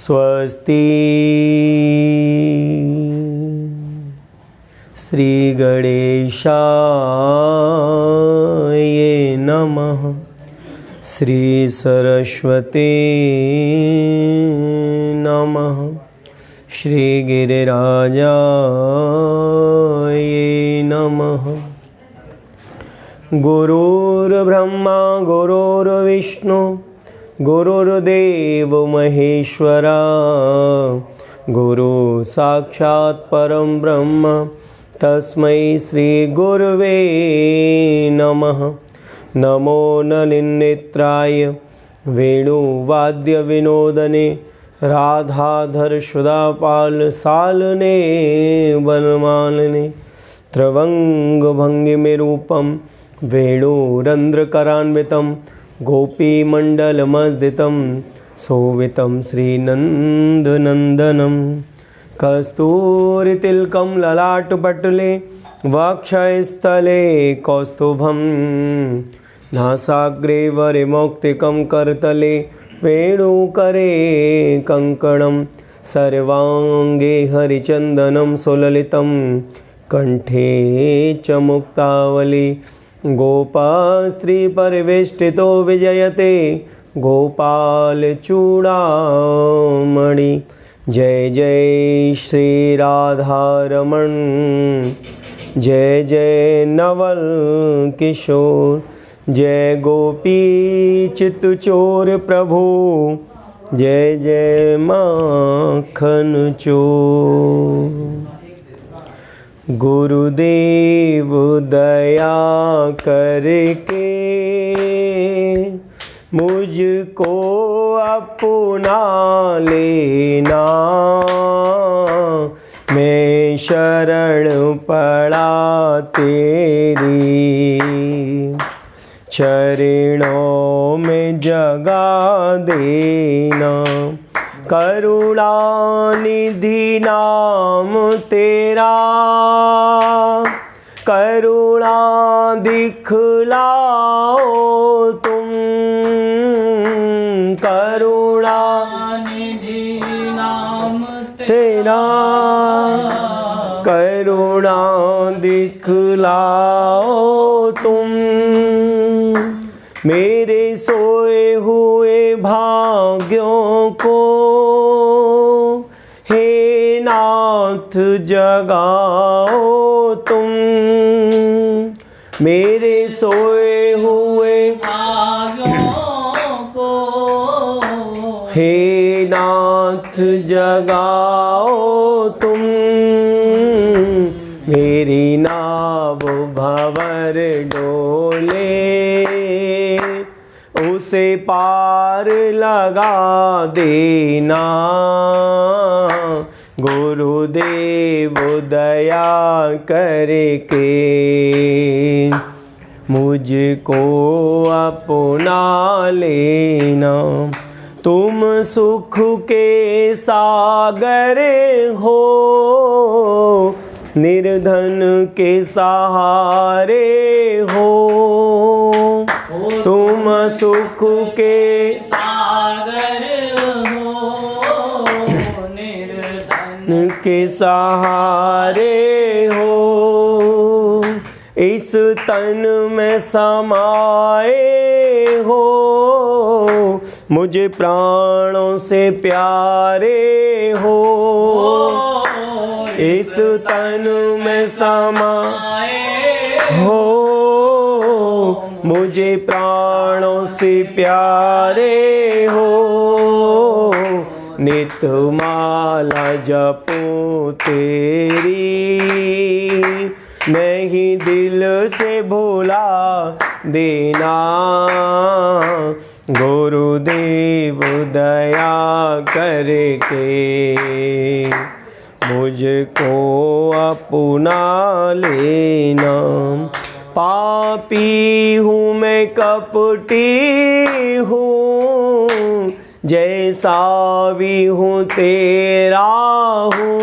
स्वस्ति श्री गणेशाय नमः। श्री सरस्वती नमः। श्री गिरिराजाय नमः। गुरुर्ब्रह्मा गुरुर्विष्णु गुरुर्देव महेश्वरा। गुरु साक्षात् परम ब्रह्म तस्मै श्री गुरवे नमः। नमो नलिनेत्राय वेणुवाद्य विनोदने राधाधर सुधापाल सालने वनमालने। त्रवंग भंगिमे रूपम वेणुरंध्रकरान्वितं गोपीमण्डलमर्दितं शोभितं श्रीनन्दनन्दनं। कस्तूरितिलकं ललाटपटले वक्षस्थले कौस्तुभं। नासाग्रे वरमौक्तिकं करतले वेणुकरे कङ्कणं। सर्वाङ्गे हरिचन्दनं सुललितं कंठे च मुक्तावली। गोपास्त्री परिवेष्टितो विजयते गोपालचूड़ामणि। जय जय श्री राधारमण। जय जय नवल किशोर। जय गोपी चित्तचोर प्रभु। जय जय माखन चोर। गुरुदेव दया करके मुझको अपना लेना। मैं शरण पड़ा तेरी चरणों में जगा देना। करुणानिधि नाम तेरा करुणा दिखलाओ तुम। करुणानिधि नाम तेरा करुणा दिखलाओ तुम। मेरे सोए हुए भाग्यों को हे नाथ जगाओ तुम। मेरे सोए हुए भाग्यों को हे नाथ जगाओ तुम। मेरी नाव भंवर डोले उसे पार लगा देना। गुरुदेव दया करके मुझको अपना लेना। तुम सुख के सागर हो निर्धन के सहारे हो। तुम सुख के सागर हो निर्धन के सहारे हो। इस तन में समाए हो मुझे प्राणों से प्यारे हो। इस तन में समाए हो मुझे प्राणों से प्यारे हो। नित माला जपो तेरी नहीं दिल से भुला देना। गुरुदेव दया करके मुझको अपना लेना। पापी हूँ मैं कपटी हूँ जैसा भी हूँ तेरा हूँ।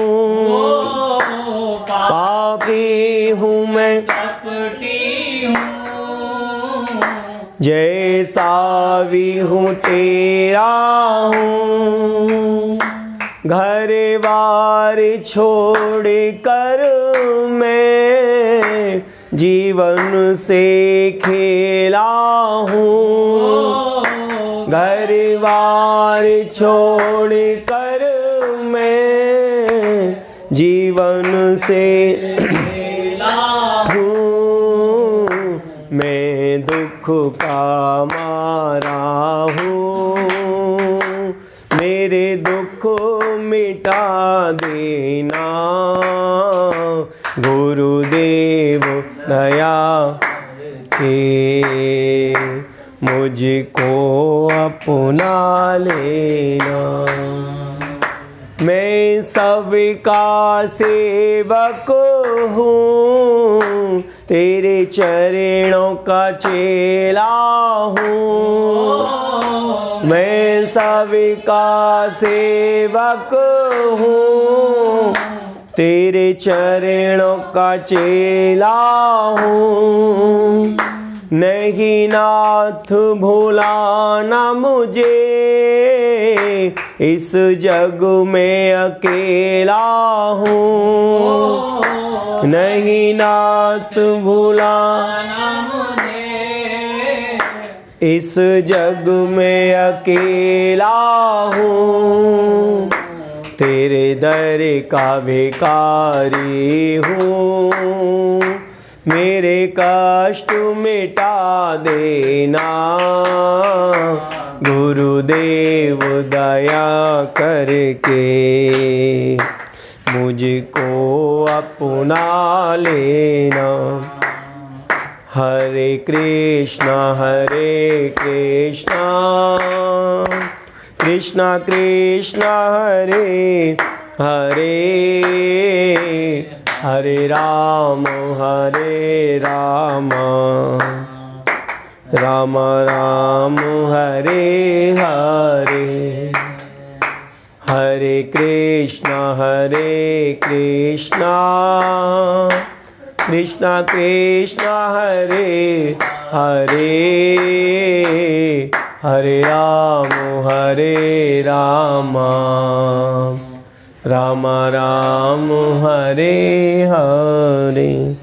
पापी हूँ मैं कपटी हूँ जैसा भी हूँ तेरा हूँ। घर बार छोड़ कर मैं जीवन से खेला हूँ। घर बार छोड़ कर मैं जीवन से खेला हूँ। मैं दुख का मारा हूँ, मेरे दुख मिटा देना गुरुदेव दया के, मुझको अपना लेना। मैं सबका सेवक हूँ, तेरे चरणों का चेला हूँ। मैं सबका सेवक हूँ, तेरे चरणों का चेला हूँ। नहीं नाथ भुलाना मुझे, इस जग में अकेला हूँ। नहीं नाथ भुलाना मुझे, इस जग में अकेला हूँ। तेरे दर का भिखारी हूँ, मेरे कष्ट मिटा देना गुरुदेव दया करके, मुझको अपना लेना। हरे कृष्णा कृष्णा कृष्णा हरे हरे, हरे राम राम राम हरे हरे। हरे कृष्णा कृष्णा कृष्णा हरे हरे, हरे राम राम राम हरे हरे।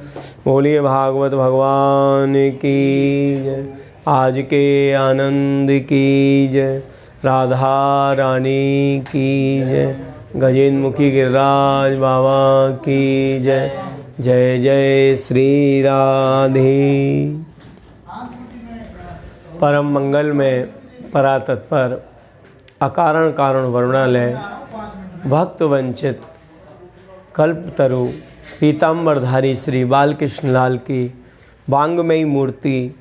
बोलिए भागवत भगवान की जय। आज के आनंद की जय। राधा रानी की जय। गजेंद्र मुखी गिरिराज बाबा की जय। जय जय श्री राधे। परम मंगल में परातत्पर अकारण कारण वर्णालय भक्त वंचित कल्पतरु पीताम्बरधारी श्री बालकृष्ण लाल की वांगमयी मूर्ति,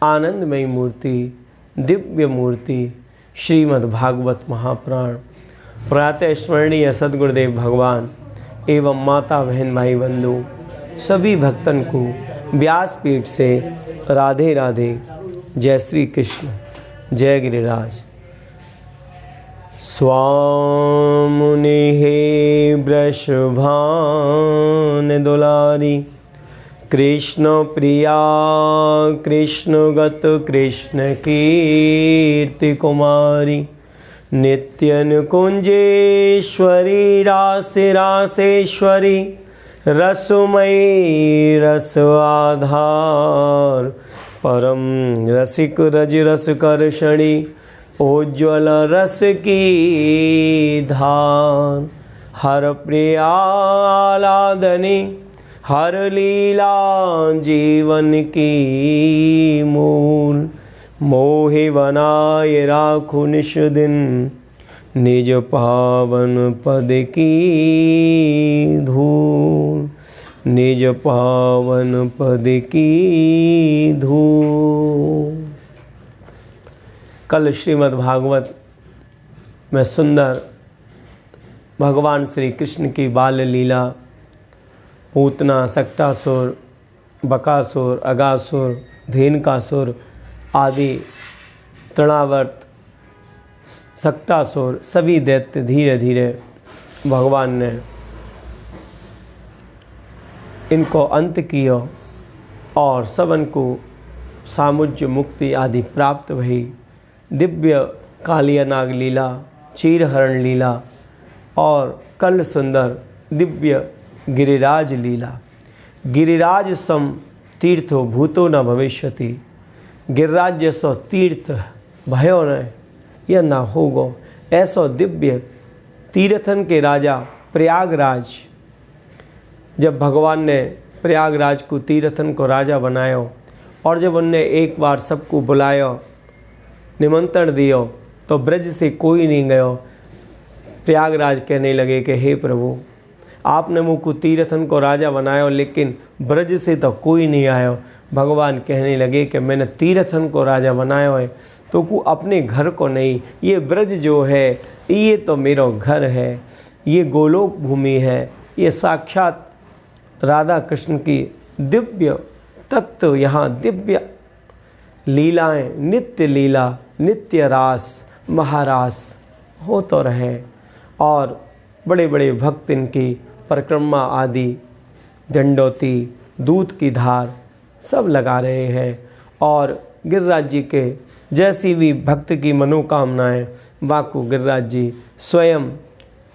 आनंदमयी मूर्ति, दिव्य मूर्ति श्रीमद् भागवत महापुराण प्रातः स्मरणीय सद्गुरुदेव भगवान एवं माता बहन भाई बंधु सभी भक्तन को व्यासपीठ से राधे राधे। जय श्री कृष्ण, जय गिरिराज। स्वामुनि हे वृषभान दुलारी, कृष्ण प्रिया कृष्णगत कृष्ण कीर्ति कुमारी, नित्य निकुंजेश्वरी रासे रासेश्वरी, रसमयी रस आधार, परम रसिक रज रस कर्षणी, उज्ज्वल रस की धार, हर प्रियालादनी, हर लीला जीवन की मूल, मोहि बनाए राखु निश दिन, निज पावन पद की धूल, निज पावन पद की धूल। कल श्रीमद् भागवत में सुंदर भगवान श्री कृष्ण की बाल लीला, पूतना, सक्टासुर, बकासुर, अगासुर, धेनुकासुर आदि तृणावर्त, सक्टासुर सभी दैत्य धीरे धीरे भगवान ने इनको अंत किया और सबन को सामुज्य मुक्ति आदि प्राप्त हुई। दिव्य कालिया नाग लीला, चीरहरण लीला और कल सुंदर दिव्य गिरिराज लीला। गिरिराज सम तीर्थो भूतो न भविष्यति। गिरिराज जैसो तीर्थ भयो न या ना होगो। ऐसो दिव्य तीर्थन के राजा प्रयागराज, जब भगवान ने प्रयागराज को तीर्थन को राजा बनायो और जब उनने एक बार सबको बुलायो, निमंत्रण दियो, तो ब्रज से कोई नहीं गयो। प्रयागराज कहने लगे कि हे प्रभु, आपने मुझको तीर्थन को राजा बनायो लेकिन ब्रज से तो कोई नहीं आयो। भगवान कहने लगे कि मैंने तीर्थन को राजा बनायो है तो को अपने घर को नहीं, ये ब्रज जो है ये तो मेरा घर है, ये गोलोक भूमि है, ये साक्षात राधा कृष्ण की दिव्य तत्व, यहाँ दिव्य लीलाएं, नित्य लीला, नित्य रास महारास हो तो रहे। और बड़े बड़े भक्त इनकी परिक्रमा आदि, दंडोती, दूध की धार सब लगा रहे हैं। और गिरिराज जी के जैसी भी भक्त की मनोकामनाएं वाकु गिरिराज जी स्वयं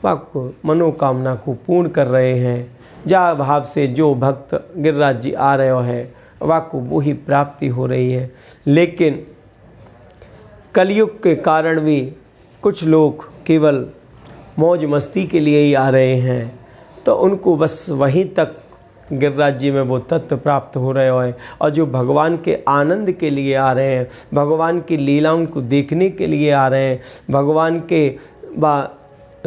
वाकु मनोकामना को पूर्ण कर रहे हैं। जा भाव से जो भक्त गिरिराज जी आ रहे हैं वाकु वो ही प्राप्ति हो रही है। लेकिन कलयुग के कारण भी कुछ लोग केवल मौज मस्ती के लिए ही आ रहे हैं, तो उनको बस वहीं तक गिरिराज जी में वो तत्व प्राप्त हो रहे हैं। और जो भगवान के आनंद के लिए आ रहे हैं, भगवान की लीलाओं को देखने के लिए आ रहे हैं, भगवान के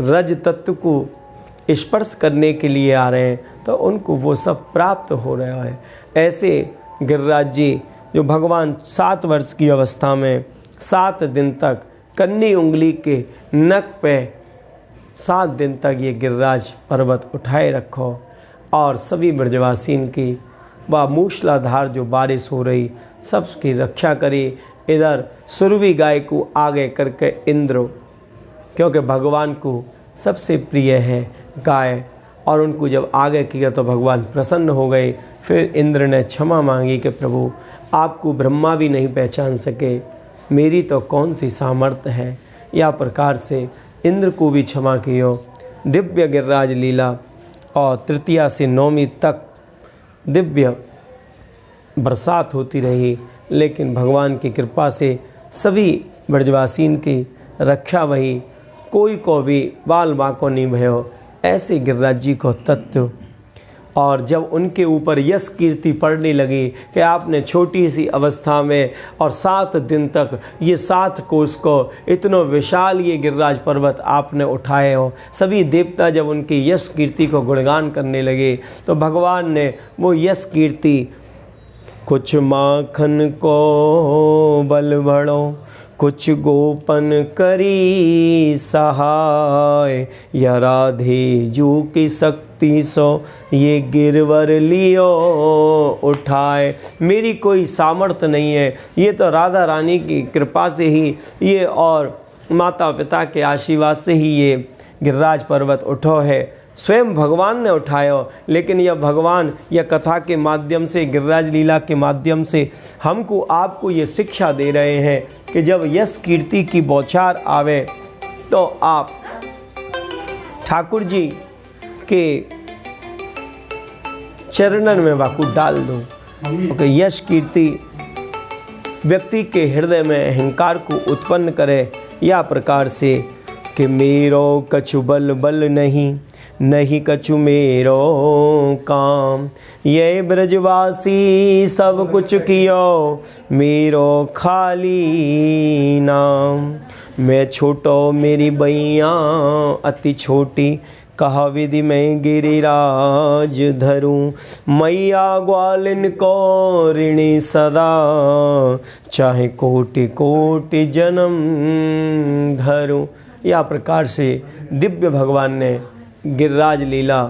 रज तत्व को स्पर्श करने के लिए आ रहे हैं, तो उनको वो सब प्राप्त हो रहा है। ऐसे गिरिराज जी जो भगवान 7 वर्ष की अवस्था में 7 दिन तक कन्नी उंगली के नख पे 7 दिन तक ये गिरिराज पर्वत उठाए रखो और सभी ब्रजवासीन की व मूसलाधार जो बारिश हो रही सबकी रक्षा करी। इधर सुरभि गाय को आगे करके इंद्र, क्योंकि भगवान को सबसे प्रिय है गाय, और उनको जब आगे किया तो भगवान प्रसन्न हो गए। फिर इंद्र ने क्षमा मांगी कि प्रभु आपको ब्रह्मा भी नहीं पहचान सके, मेरी तो कौन सी सामर्थ्य है। या प्रकार से इंद्र को भी क्षमा कियो। दिव्य गिरिराज लीला और तृतीया से 9वीं तक दिव्य बरसात होती रही, लेकिन भगवान की कृपा से सभी ब्रजवासीन की रक्षा वही, कोई को भी बाल बाको नहीं भयो। ऐसे गिरिराज जी को तत्व। और जब उनके ऊपर यश कीर्ति पड़ने लगी कि आपने छोटी सी अवस्था में और 7 दिन तक ये 7 कोस को इतना विशाल ये गिरिराज पर्वत आपने उठाए हो, सभी देवता जब उनकी यश कीर्ति को गुणगान करने लगे तो भगवान ने वो यश कीर्ति, कुछ माखन को बल बढ़ो, कुछ गोपन करी सहाय, या राधे जू की शक्ति सो ये गिरवर लियो उठाए। मेरी कोई सामर्थ्य नहीं है, ये तो राधा रानी की कृपा से ही ये और माता पिता के आशीर्वाद से ही ये गिरिराज पर्वत उठो है। स्वयं भगवान ने उठाया, लेकिन यह भगवान यह कथा के माध्यम से, गिरिराज लीला के माध्यम से हमको आपको ये शिक्षा दे रहे हैं कि जब यश कीर्ति की बौछार आवे तो आप ठाकुर जी के चरणन में वाकु डाल दो। क्योंकि यश कीर्ति व्यक्ति के हृदय में अहंकार को उत्पन्न करे, या प्रकार से कि मेरो कछु बल बल नहीं, नहीं कछु मेरो काम, ये ब्रजवासी सब कुछ कियो, मेरो खाली नाम। मैं छोटो मेरी बैया अति छोटी, कहा विधि में गिरिराज धरूं, मैया ग्वालिन को ऋणी सदा, चाहे कोटि कोटि जन्म धरूं। या प्रकार से दिव्य भगवान ने गिरिराज लीला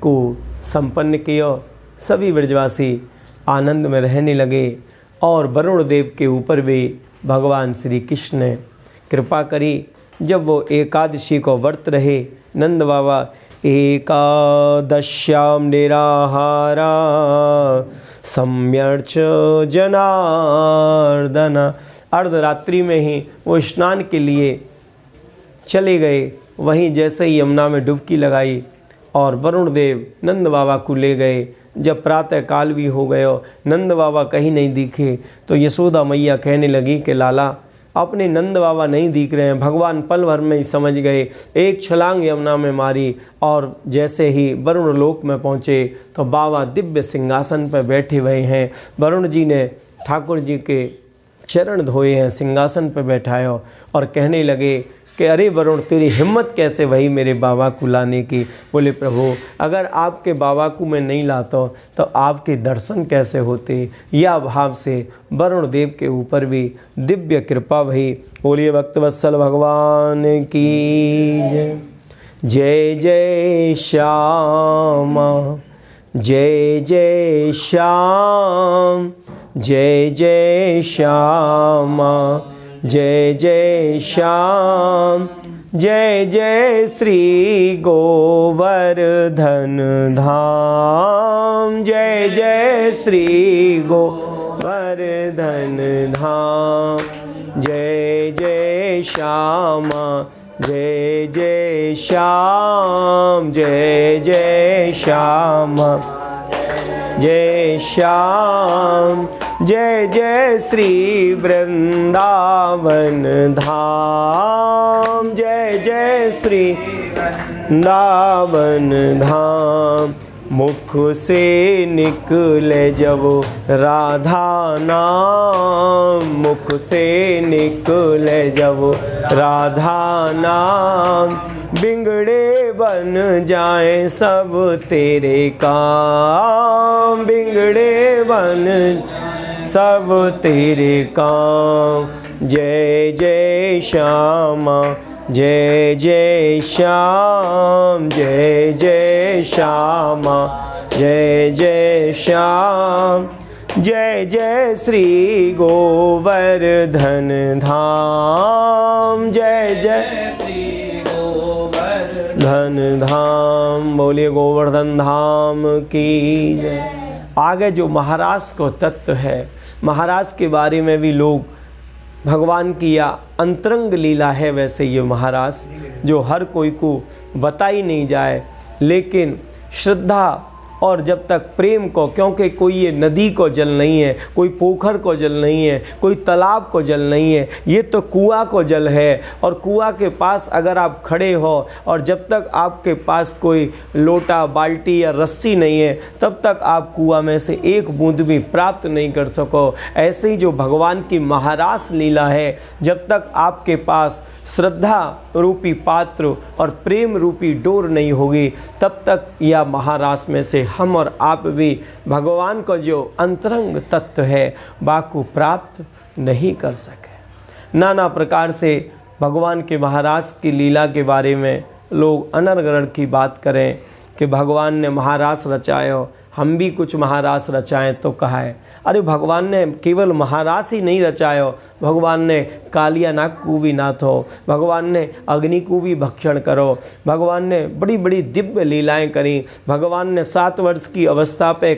को संपन्न किया। सभी ब्रजवासी आनंद में रहने लगे और वरुण देव के ऊपर भी भगवान श्री कृष्ण ने कृपा करी। जब वो एकादशी को व्रत रहे, नंद बाबा एकादश्याम निराहारा सम्यर्च जनार्दन, अर्धरात्रि में ही वो स्नान के लिए चले गए वहीं जैसे ही यमुना में डुबकी लगाई और वरुण देव नंद बाबा को ले गए। जब प्रातः काल भी हो गयो, नंद बाबा कहीं नहीं दिखे, तो यशोदा मैया कहने लगी कि लाला अपने नंद बाबा नहीं दिख रहे हैं। भगवान पल भर में ही समझ गए, एक छलांग यमुना में मारी और जैसे ही वरुण लोक में पहुँचे तो बाबा दिव्य सिंहासन पर बैठे हुए हैं। वरुण जी ने ठाकुर जी के चरण धोए हैं, सिंहासन पर बैठाया और कहने लगे कि अरे वरुण तेरी हिम्मत कैसे भई मेरे बाबा को लाने की। बोले प्रभु अगर आपके बाबा को मैं नहीं लाता तो आपके दर्शन कैसे होते। यह भाव से वरुण देव के ऊपर भी दिव्य कृपा भई। बोलिए भक्तवत्सल भगवान की जय। जय जय श्यामा जय जय श्याम, जय जय श्यामा जय जय श्याम, जय जय श्री गोवर्धन धाम, जय जय श्री गोवर्धन धाम, जय जय श्यामा जय जय श्याम, जय जय श्यामा जय श्याम, जय जय श्री वृंदावन धाम, जय जय श्री वृंदावन धाम। मुख से निकले जब राधा नाम, मुख से निकले जब राधा नाम, बिगड़े बन जाए सब तेरे काम, बिगड़े बन सब तेरे काम। जय जय श्यामा जय जय श्याम, जय जय श्यामा जय जय श्याम, जय जय श्री गोवर्धन धाम, जय जय श्री गोवर्धन धाम। बोलिए गोवर्धन धाम की जय। आगे जो महाराज को तत्व है, महाराज के बारे में भी लोग भगवान की या अंतरंग लीला है वैसे ये महाराज जो हर कोई को बताई नहीं जाए, लेकिन श्रद्धा और जब तक प्रेम को, क्योंकि कोई ये नदी को जल नहीं है, कोई पोखर को जल नहीं है, कोई तालाब को जल नहीं है, ये तो कुआं को जल है। और कुआं के पास अगर आप खड़े हो और जब तक आपके पास कोई लोटा बाल्टी या रस्सी नहीं है तब तक आप कुआं में से एक बूंद भी प्राप्त नहीं कर सको। ऐसे ही जो भगवान की महारास लीला है, जब तक आपके पास श्रद्धा रूपी पात्र और प्रेम रूपी डोर नहीं होगी तब तक यह महारास में से हम और आप भी भगवान को जो अंतरंग तत्व है बाको प्राप्त नहीं कर सके। नाना प्रकार से भगवान के महाराज की लीला के बारे में लोग अनर्गण की बात करें कि भगवान ने महारास रचायो, हम भी कुछ महारास रचाएं तो कहा है। अरे भगवान ने केवल महारास ही नहीं रचायो, भगवान ने कालिया नाग को भी नाथो, भगवान ने अग्नि को भी भक्षण करो, भगवान ने बड़ी बड़ी दिव्य लीलाएं करी। भगवान ने 7 वर्ष की अवस्था पे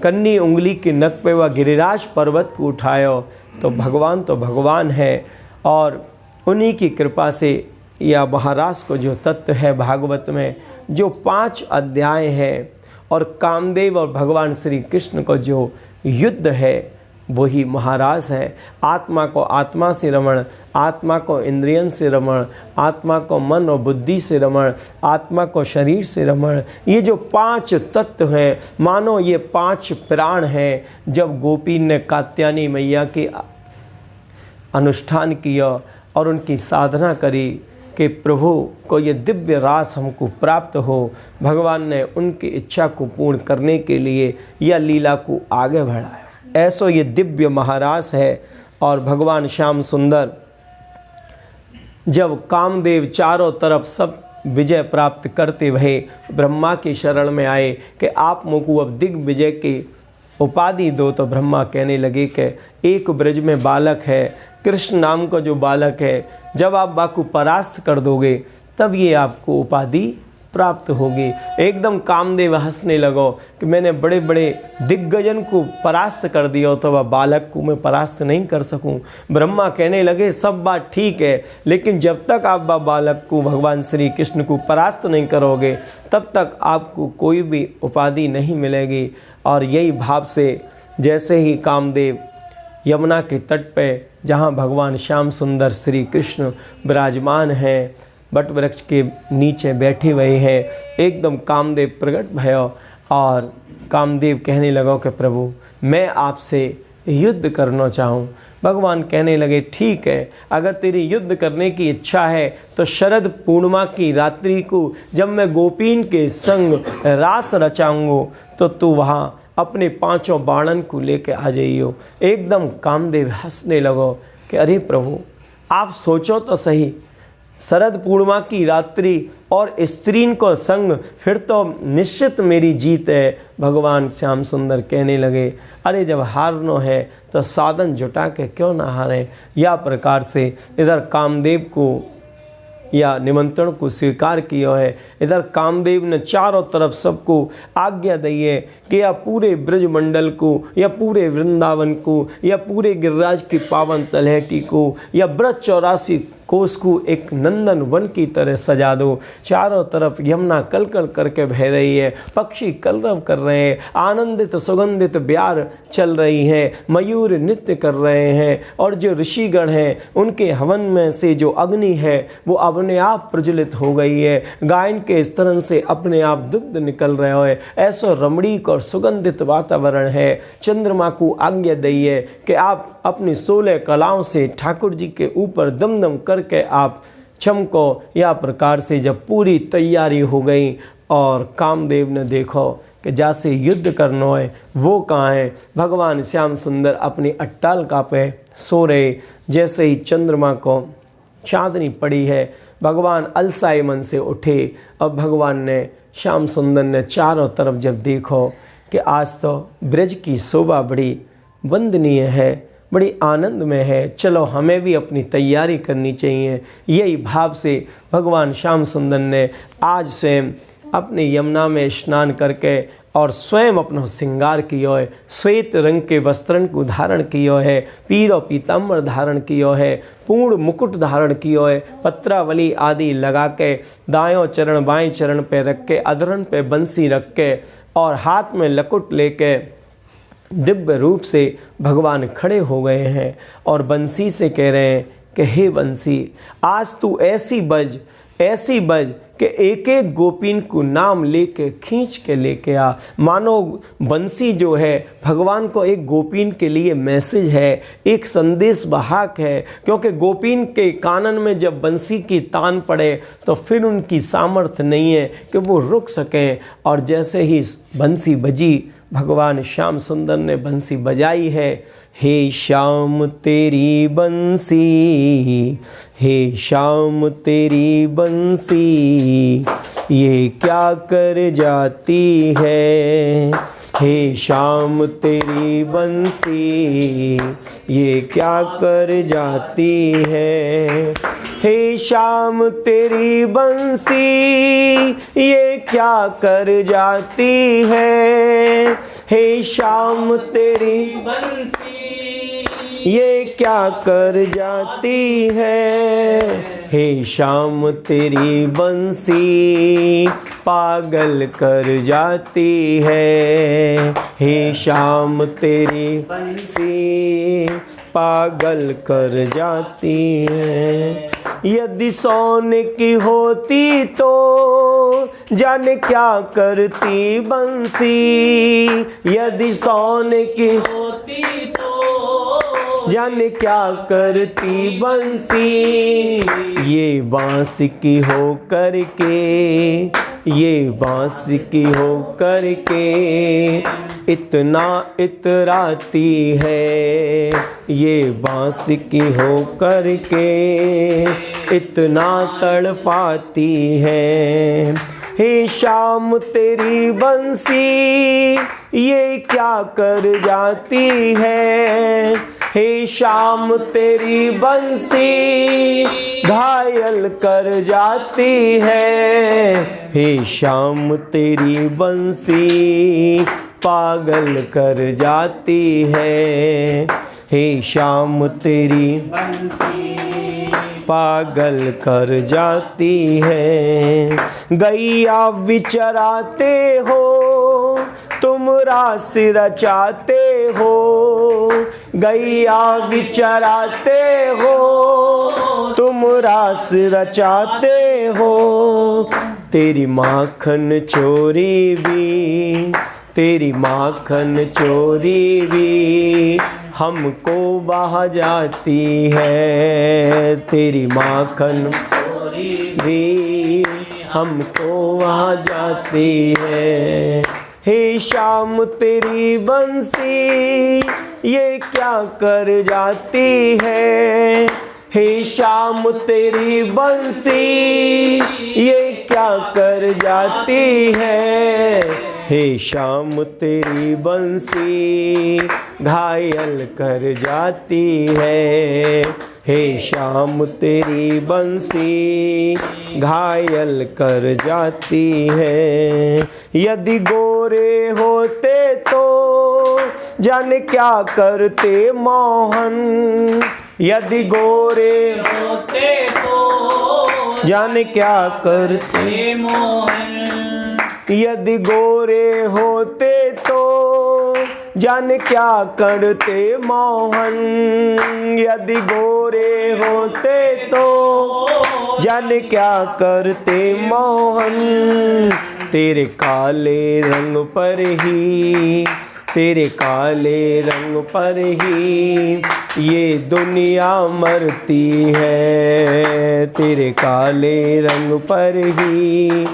कन्नी उंगली के नख पे वह गिरिराज पर्वत को उठायो। तो भगवान है और उन्हीं की कृपा से या महाराज को जो तत्व है भागवत में जो 5 अध्याय है, और कामदेव और भगवान श्री कृष्ण को जो युद्ध है वही महाराज है। आत्मा को आत्मा से रमण, आत्मा को इंद्रियन से रमण, आत्मा को मन और बुद्धि से रमण, आत्मा को शरीर से रमण, ये जो 5 तत्व हैं मानो ये 5 प्राण हैं। जब गोपी ने कात्यायनी मैया के अनुष्ठान किया और उनकी साधना करी कि प्रभु को ये दिव्य रास हमको प्राप्त हो, भगवान ने उनकी इच्छा को पूर्ण करने के लिए यह लीला को आगे बढ़ाया। ऐसो ये दिव्य महारास है। और भगवान श्याम सुंदर जब कामदेव चारों तरफ सब विजय प्राप्त करते हुए ब्रह्मा की शरण में आए कि आप मुझको अब दिग्विजय की उपाधि दो, तो ब्रह्मा कहने लगे कि एक ब्रज में बालक है, कृष्ण नाम का जो बालक है, जब आप बाको परास्त कर दोगे तब ये आपको उपाधि प्राप्त होगी। एकदम कामदेव हंसने लगो कि मैंने बड़े बड़े दिग्गजन को परास्त कर दिया तो वह बालक को मैं परास्त नहीं कर सकूं। ब्रह्मा कहने लगे सब बात ठीक है, लेकिन जब तक आप बालक को भगवान श्री कृष्ण को परास्त नहीं करोगे तब तक आपको कोई भी उपाधि नहीं मिलेगी। और यही भाव से जैसे ही कामदेव यमुना के तट पे जहाँ भगवान श्याम सुंदर श्री कृष्ण विराजमान हैं, बट वृक्ष के नीचे बैठे हुए हैं, एकदम कामदेव प्रकट भयो और कामदेव कहने लगो कि प्रभु मैं आपसे युद्ध करना चाहूँ। भगवान कहने लगे ठीक है, अगर तेरी युद्ध करने की इच्छा है तो शरद पूर्णिमा की रात्रि को जब मैं गोपीन के संग रास रचाऊंगा तो तू वहाँ अपने 5 बाणन को लेके आ जाइयो। एकदम कामदेव हंसने लगो कि अरे प्रभु आप सोचो तो सही, शरद पूर्णिमा की रात्रि और स्त्रीन को संग, फिर तो निश्चित मेरी जीत है। भगवान श्याम सुंदर कहने लगे अरे जब हारनो है तो साधन जुटा के क्यों ना हारें। या प्रकार से इधर कामदेव को या निमंत्रण को स्वीकार किया है। इधर कामदेव ने चारों तरफ सबको आज्ञा दी है कि या पूरे ब्रजमंडल को या पूरे वृंदावन को या पूरे गिरिराज की पावन तलहटी को या ब्रज 84 कोस को एक नंदन वन की तरह सजा दो। चारों तरफ यमुना कलकल करके बह रही है, पक्षी कलरव कर रहे हैं, आनंदित सुगंधित ब्यार चल रही है, मयूर नृत्य कर रहे हैं और जो ऋषिगण हैं उनके हवन में से जो अग्नि है वो अपने आप प्रज्वलित हो गई है। गायन के स्तरन से अपने आप दुग्ध निकल रहा है। ऐसा रमणीक और सुगंधित वातावरण है। चंद्रमा को आज्ञा दी है कि आप अपनी 16 कलाओं से ठाकुर जी के ऊपर दमदम करके आप चमको। या प्रकार से जब पूरी तैयारी हो गई और कामदेव ने देखो कि जैसे युद्ध करना है वो कहाँ है। भगवान श्याम सुंदर अपनी अट्टालिका पे सो रहे। जैसे ही चंद्रमा को चांदनी पड़ी है भगवान अलसाई मन से उठे और भगवान ने श्याम सुंदर ने चारों तरफ जब देखो कि आज तो ब्रज की शोभा बड़ी वंदनीय है, बड़ी आनंद में है, चलो हमें भी अपनी तैयारी करनी चाहिए। यही भाव से भगवान श्याम सुंदर ने आज स्वयं अपने यमुना में स्नान करके और स्वयं अपना श्रृंगार किया है। श्वेत रंग के वस्त्रन को धारण किया है, पीर और पीताम्बर धारण किया है, पूर्ण मुकुट धारण किया है, पत्रावली आदि लगा के दायों चरण बाएं चरण पे रख के अधरन पे बंसी रख के और हाथ में लकुट लेके दिव्य रूप से भगवान खड़े हो गए हैं और बंसी से कह रहे हैं कि हे बंसी आज तू ऐसी बज कि एक एक गोपीन को नाम लेके खींच के लेके आ। मानो बंसी जो है भगवान को एक गोपीन के लिए मैसेज है, एक संदेश वाहक है, क्योंकि गोपीन के कानन में जब बंसी की तान पड़े तो फिर उनकी सामर्थ्य नहीं है कि वो रुक सकें। और जैसे ही बंसी बजी भगवान श्याम सुंदर ने बंसी बजाई है। हे श्याम तेरी बंसी, हे श्याम तेरी बंसी ये क्या कर जाती है। हे श्याम तेरी बंसी ये क्या कर जाती है। हे श्याम तेरी बंसी ये क्या कर जाती है। हे श्याम तेरी बंसी ये क्या कर जाती है। हे श्याम तेरी बंसी पागल कर जाती है। हे श्याम तेरी बंसी पागल कर जाती है। यदि सोने की होती तो जाने क्या करती बंसी। यदि सोने की होती तो जाने क्या करती बंसी। ये बांस की हो करके, ये बांस की हो करके इतना इतराती है। ये बांस की हो करके इतना तड़पाती है। हे श्याम तेरी बंसी ये क्या कर जाती है। हे श्याम तेरी बंसी घायल कर जाती है, हे श्याम तेरी बंसी पागल कर जाती है, हे श्याम तेरी बंसी पागल कर जाती है। गैया विचराते हो तुम रास रचाते हो, गैया विचराते हो तुम रास रचाते हो, तेरी माखन चोरी भी, तेरी माखन चोरी भी हमको बहा जाती है, तेरी माखन चोरी भी हमको बहा जाती है। हे श्याम तेरी बंसी ये क्या कर जाती है, हे श्याम तेरी बंसी ये क्या कर जाती है, हे श्याम तेरी बंसी घायल कर जाती है, हे श्याम तेरी बंसी घायल कर जाती है। यदि गोरे होते तो जाने क्या करते मोहन, यदि गोरे होते तो जाने क्या करते मोहन, यदि गोरे होते तो जाने क्या करते मोहन, यदि गोरे होते तो जाने क्या करते मोहन, तेरे काले रंग पर ही, तेरे काले रंग पर ही ये दुनिया मरती है, तेरे काले रंग पर ही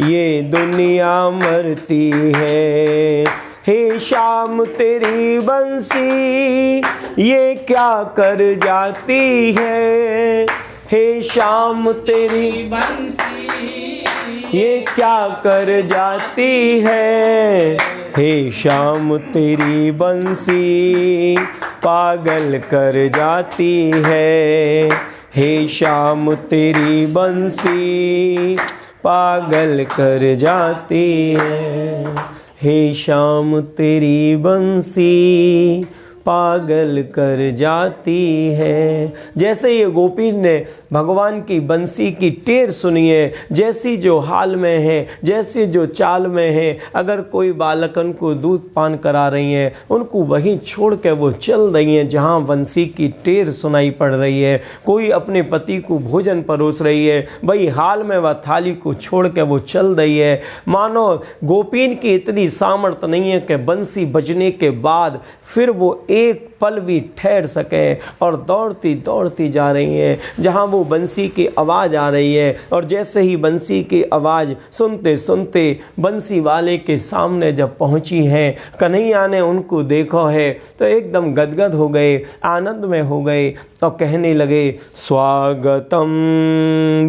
ये दुनिया मरती है। हे श्याम तेरी बंसी ये क्या कर जाती है, हे श्याम तेरी बंसी ये क्या कर जाती है, हे श्याम तेरी बंसी पागल कर जाती है, हे श्याम तेरी बंसी पागल कर जाती है, हे श्याम तेरी बंसी पागल कर जाती है। जैसे ये गोपी ने भगवान की बंसी की टेर सुनी है, जैसी जो हाल में है, जैसी जो चाल में है, अगर कोई बालकन को दूध पान करा रही है उनको वहीं छोड़ के वो चल रही हैं जहाँ बंसी की टेर सुनाई पड़ रही है। कोई अपने पति को भोजन परोस रही है, वही हाल में वह थाली को छोड़ के वो चल रही है। मानो गोपीन की इतनी सामर्थ्य नहीं है कि बंसी बजने के बाद फिर वो एक पल भी ठहर सके और दौड़ती दौड़ती जा रही हैं जहाँ वो बंसी की आवाज़ आ रही है। और जैसे ही बंसी की आवाज़ सुनते सुनते बंसी वाले के सामने जब पहुँची हैं, कन्हैया ने उनको देखा है तो एकदम गदगद हो गए, आनंद में हो गए और कहने लगे, स्वागतम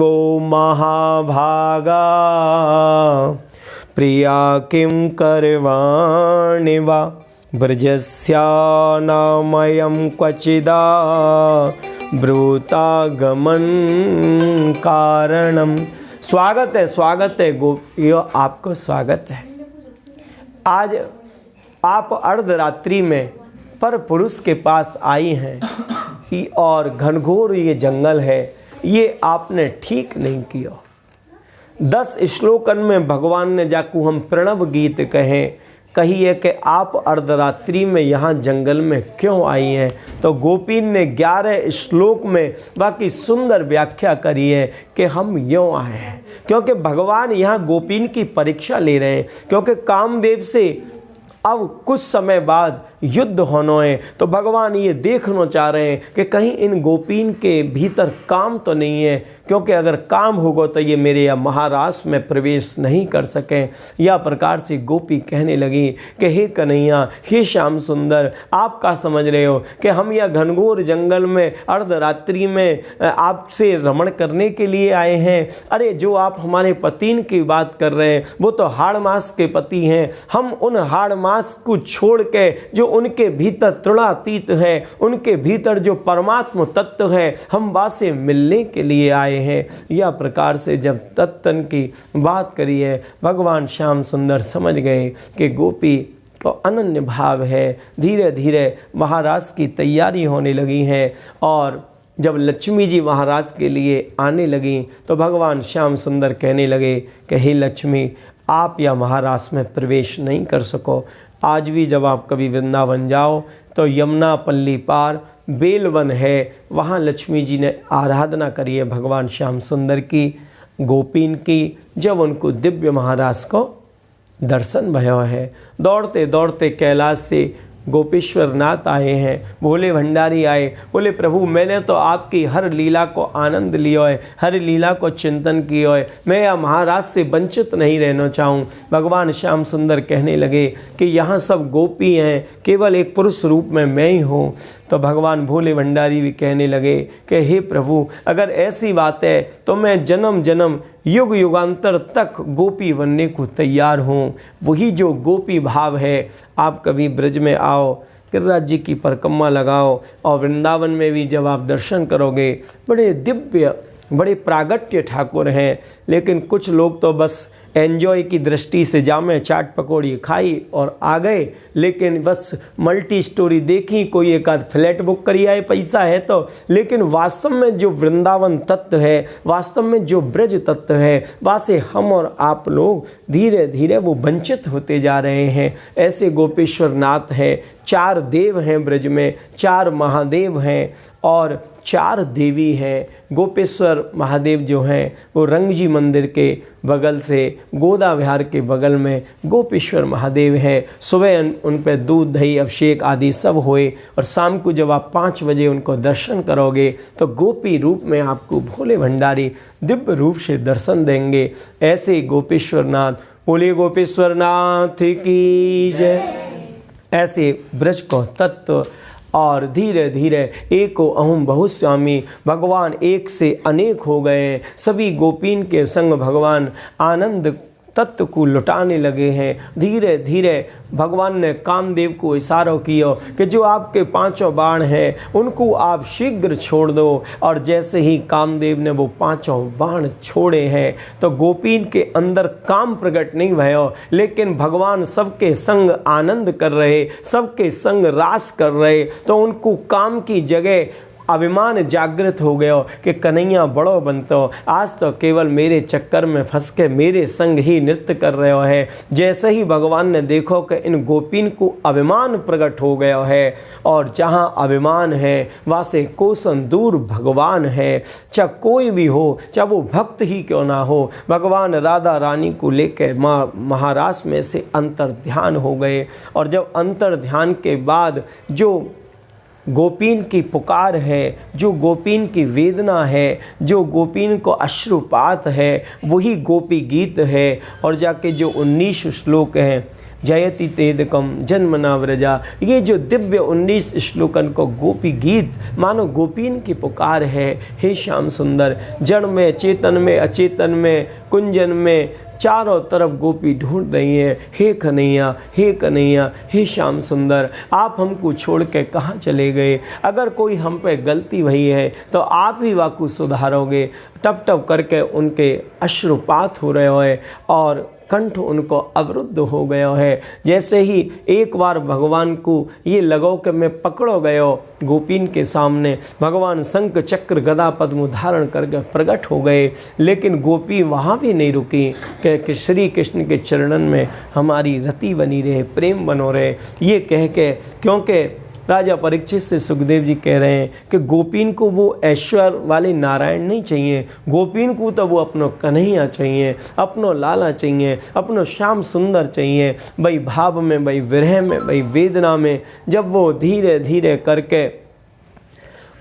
वो महाभागा प्रिया किं करवाणि वा ब्रजस्यानामयं क्वचिदा ब्रूतागमन कारणम। स्वागत है गोपियों, आपको स्वागत है। आज आप अर्धरात्रि में पर पुरुष के पास आई हैं और घनघोर ये जंगल है, ये आपने ठीक नहीं किया। 10 श्लोकन में भगवान ने जाकू हम प्रणव गीत कहें कहिए कि आप अर्धरात्रि में यहाँ जंगल में क्यों आई हैं। तो गोपीन ने 11 श्लोक में बाकी सुंदर व्याख्या करी है कि हम यूँ आए हैं क्योंकि भगवान यहाँ गोपीन की परीक्षा ले रहे हैं, क्योंकि कामदेव से अब कुछ समय बाद युद्ध होना है। तो भगवान ये देखना चाह रहे हैं कि कहीं इन गोपीन के भीतर काम तो नहीं है, क्योंकि अगर काम होगा तो ये मेरे या महाराज में प्रवेश नहीं कर सकें। या प्रकार से गोपी कहने लगी कि हे कन्हैया, हे श्याम सुंदर, आप क्या समझ रहे हो कि हम यह घनघोर जंगल में अर्धरात्रि में आपसे रमण करने के लिए आए हैं? अरे जो आप हमारे पतिन की बात कर रहे हैं वो तो हाड़ मास के पति हैं, हम उन हाड़ मांस को छोड़ के जो उनके भीतर तृणातीत है, उनके भीतर जो परमात्म तत्व है, हम वासे मिलने के लिए आए हैं। यह प्रकार से जब तत्तन की बात करी है, भगवान श्याम सुंदर समझ गए कि गोपी तो अनन्य भाव है। धीरे धीरे महाराज की तैयारी होने लगी है और जब लक्ष्मी जी महाराज के लिए आने लगी तो भगवान श्याम सुंदर कहने लगे कि हे लक्ष्मी, आप या महाराज में प्रवेश नहीं कर सको। आज भी जब आप कभी वृंदावन जाओ तो यमुना पल्ली पार बेलवन है, वहाँ लक्ष्मी जी ने आराधना करी है भगवान श्याम सुंदर की, गोपीन की। जब उनको दिव्य महाराज को दर्शन भयो है, दौड़ते दौड़ते कैलाश से गोपेश्वर नाथ आए हैं, भोले भंडारी आए। बोले प्रभु, मैंने तो आपकी हर लीला को आनंद लिया है, हर लीला को चिंतन किया है, मैं या महाराज से वंचित नहीं रहना चाहूँ। भगवान श्याम सुंदर कहने लगे कि यहाँ सब गोपी हैं, केवल एक पुरुष रूप में मैं ही हूँ। तो भगवान भोले भंडारी भी कहने लगे कि हे प्रभु, अगर ऐसी बात है तो मैं जन्म जन्म युग युगांतर तक गोपी बनने को तैयार हूँ। वही जो गोपी भाव है, आप कभी ब्रज में आओ, गिरिराज जी की परिक्रमा लगाओ और वृंदावन में भी जब आप दर्शन करोगे, बड़े दिव्य बड़े प्रागट्य ठाकुर हैं। लेकिन कुछ लोग तो बस एंजॉय की दृष्टि से जामे चाट पकौड़ी खाई और आ गए, लेकिन बस मल्टी स्टोरी देखी, कोई एक आध फ्लैट बुक करी आए, पैसा है तो। लेकिन वास्तव में जो वृंदावन तत्व है, वास्तव में जो ब्रज तत्व है, वहाँ से हम और आप लोग धीरे धीरे वो वंचित होते जा रहे हैं। ऐसे गोपेश्वर नाथ है, 4 देव हैं ब्रज में, 4 महादेव हैं और 4 देवी हैं। गोपेश्वर महादेव जो हैं वो रंगजी मंदिर के बगल से, गोदा विहार के बगल में गोपेश्वर महादेव है। सुबह उन पर दूध दही अभिषेक आदि सब होए और शाम को जब आप 5 बजे उनको दर्शन करोगे तो गोपी रूप में आपको भोले भंडारी दिव्य रूप से दर्शन देंगे। ऐसे गोपेश्वर नाथ, बोले गोपेश्वर नाथ की जय। ऐसे ब्रज को तत्व और धीरे धीरे एको अहम बहुस्वामी, भगवान एक से अनेक हो गए। सभी गोपीन के संग भगवान आनंद तत्व को लुटाने लगे हैं। धीरे धीरे भगवान ने कामदेव को इशारा किया कि जो आपके 5 बाण हैं उनको आप शीघ्र छोड़ दो। और जैसे ही कामदेव ने वो 5 बाण छोड़े हैं तो गोपीन के अंदर काम प्रकट नहीं भयो, लेकिन भगवान सबके संग आनंद कर रहे, सबके संग रास कर रहे। तो उनको काम की जगह अभिमान जागृत हो गया कि कन्हैया बड़ो बनतो, आज तो केवल मेरे चक्कर में फंस के मेरे संग ही नृत्य कर रहे हो है। जैसे ही भगवान ने देखो कि इन गोपीन को अभिमान प्रकट हो गया है, और जहाँ अभिमान है वहाँ से कोसन दूर भगवान है। चाहे कोई भी हो, चाहे वो भक्त ही क्यों ना हो, भगवान राधा रानी को लेकर महाराज में से अंतर ध्यान हो गए। और जब अंतर ध्यान के बाद जो गोपीन की पुकार है, जो गोपीन की वेदना है, जो गोपीन को अश्रुपात है, वही गोपी गीत है। और जाके जो 19 श्लोक हैं, जयति तेदकम जन्मना व्रजा, ये जो दिव्य 19 श्लोकन को गोपी गीत मानो गोपीन की पुकार है। हे श्याम सुंदर, जड़ में, चेतन में, अचेतन में, कुंजन में, चारों तरफ गोपी ढूंढ रही है। हे कन्हैया, हे कन्हैया, हे श्याम सुंदर, आप हमको छोड़ के कहाँ चले गए? अगर कोई हम पे गलती हुई है तो आप ही वाकू सुधारोगे। टप टप करके उनके अश्रुपात हो रहे हैं और कंठ उनको अवरुद्ध हो गया है। जैसे ही एक बार भगवान को ये लगो कि मैं पकड़ो गयो गोपीन के सामने, भगवान शंख चक्र गदा पद्म धारण करके प्रकट हो गए। लेकिन गोपी वहाँ भी नहीं रुकी कि श्री कृष्ण के चरणन में हमारी रति बनी रहे, प्रेम बनो रहे, ये कह के। क्योंकि राजा परीक्षित से सुखदेव जी कह रहे हैं कि गोपीन को वो ऐश्वर्य वाले नारायण नहीं चाहिए, गोपीन को तो वो अपनो कन्हैया चाहिए, अपनो लाला चाहिए, अपनो श्याम सुंदर चाहिए। भाई भाव में, भाई विरह में, भाई वेदना में, जब वो धीरे धीरे करके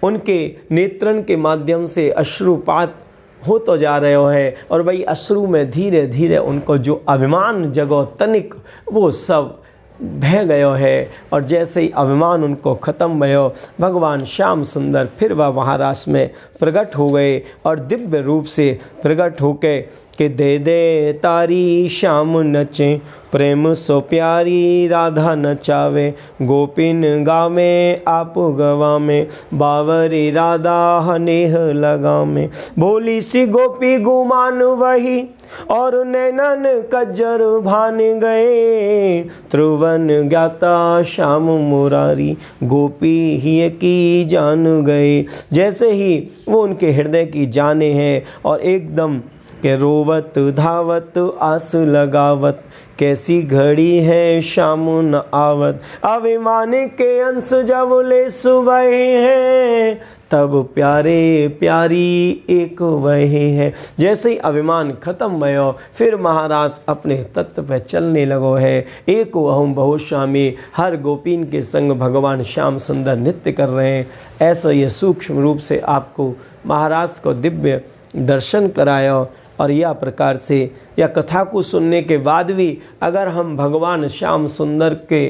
उनके नेत्रन के माध्यम से अश्रुपात हो तो जा रहे है, और वही अश्रु में धीरे धीरे उनको जो अभिमान जगो तनिक वो सब बह गयो है। और जैसे ही अभिमान उनको ख़त्म भयो, भगवान श्याम सुंदर फिर वह महाराज में प्रकट हो गए और दिव्य रूप से प्रकट होके कि दे दे तारी श्याम नचे प्रेम सो प्यारी राधा नचावे, गोपिन गावे आप गवामे, बावरी राधा हनेह लगामे। भोली सी गोपी गुमान वही, और नैनन कज्जर भान गए, त्रिवन ज्ञाता श्याम मुरारी, गोपी ही की जान गए। जैसे ही वो उनके हृदय की जाने हैं और एकदम के रोवत धावत आस लगावत, कैसी घड़ी है शाम न आवत, अभिमान के अंश जब ले सुबह है, तब प्यारे प्यारी एक वही है। जैसे ही अभिमान खत्म भयो, फिर महाराज अपने तत्व पे चलने लगो है। एक अहम बहुत स्वामी, हर गोपीन के संग भगवान श्याम सुंदर नृत्य कर रहे हैं। ऐसा ये सूक्ष्म रूप से आपको महाराज को दिव्य दर्शन कराया। और यह प्रकार से यह कथा को सुनने के बाद भी अगर हम भगवान श्याम सुंदर के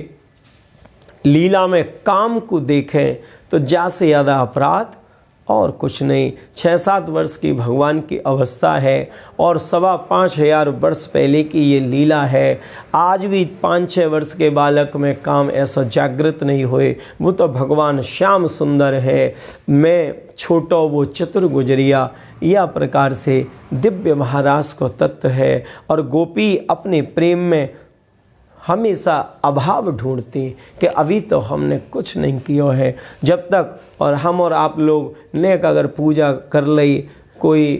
लीला में काम को देखें तो जा से ज़्यादा अपराध और कुछ नहीं। 6-7 वर्ष की भगवान की अवस्था है और 5,500 वर्ष पहले की ये लीला है। आज भी 5-6 वर्ष के बालक में काम ऐसा जागृत नहीं हुए। वो तो भगवान श्याम सुंदर है, मैं छोटा वो चतुर गुजरिया। यह प्रकार से दिव्य महाराज को तत्व है। और गोपी अपने प्रेम में हमेशा अभाव ढूंढती कि अभी तो हमने कुछ नहीं किया है। जब तक और हम और आप लोग नेक अगर पूजा कर ली, कोई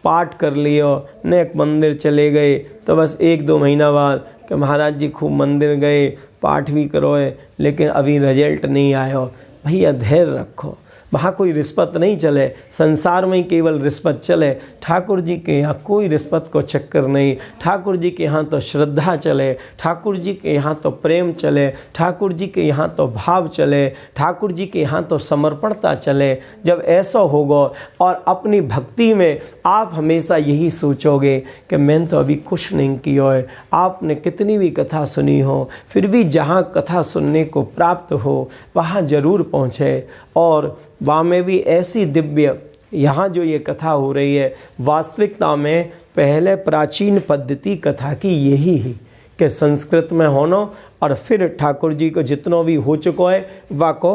पाठ कर लियो, नेक मंदिर चले गए, तो बस 1-2 महीना बाद कि महाराज जी खूब मंदिर गए, पाठ भी करो है, लेकिन अभी रिजल्ट नहीं आया। भैया धैर्य रखो, वहाँ कोई रिश्वत नहीं चले। संसार में केवल रिश्वत चले, ठाकुर जी के यहाँ कोई रिश्वत को चक्कर नहीं। ठाकुर जी के यहाँ तो श्रद्धा चले, ठाकुर जी के यहाँ तो प्रेम चले, ठाकुर जी के यहाँ तो भाव चले, ठाकुर जी के यहाँ तो समर्पणता चले। जब ऐसा होगा और अपनी भक्ति में आप हमेशा यही सोचोगे कि मैंने तो अभी कुछ नहीं किया है। आपने कितनी भी कथा सुनी हो, फिर भी जहाँ कथा सुनने को प्राप्त हो वहाँ ज़रूर पहुँचे। और वहाँ में भी ऐसी दिव्य यहाँ जो ये कथा हो रही है, वास्तविकता में पहले प्राचीन पद्धति कथा की यही है कि संस्कृत में होना और फिर ठाकुर जी को जितना भी हो चुका है वह को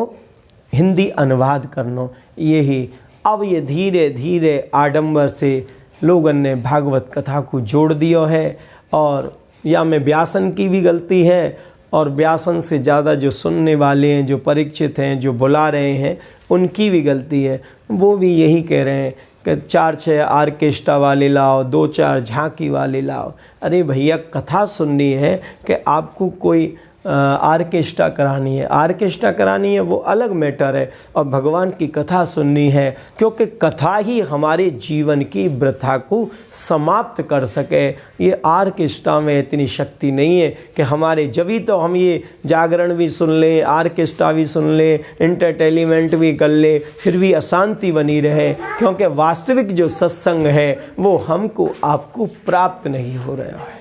हिंदी अनुवाद करना। यही अब ये धीरे धीरे आडंबर से लोगों ने भागवत कथा को जोड़ दिया है। और या में व्यासन की भी गलती है, और व्यासन से ज़्यादा जो सुनने वाले हैं, जो परीक्षित हैं, जो बुला रहे हैं, उनकी भी गलती है। वो भी यही कह रहे हैं कि 4-6 आर्केस्ट्रा वाले लाओ, 2-4 झांकी वाले लाओ। अरे भैया कथा सुननी है कि आपको कोई आर्केस्ट्रा करानी है, आर्केस्ट्रा करानी है वो अलग मैटर है। और भगवान की कथा सुननी है, क्योंकि कथा ही हमारे जीवन की वृथा को समाप्त कर सके। ये आर्केस्ट्रा में इतनी शक्ति नहीं है कि हमारे जभी तो हम ये जागरण भी सुन ले, आर्केस्ट्रा भी सुन ले, एंटरटेनमेंट भी कर ले, फिर भी अशांति बनी रहे। क्योंकि वास्तविक जो सत्संग है वो हमको आपको प्राप्त नहीं हो रहा है।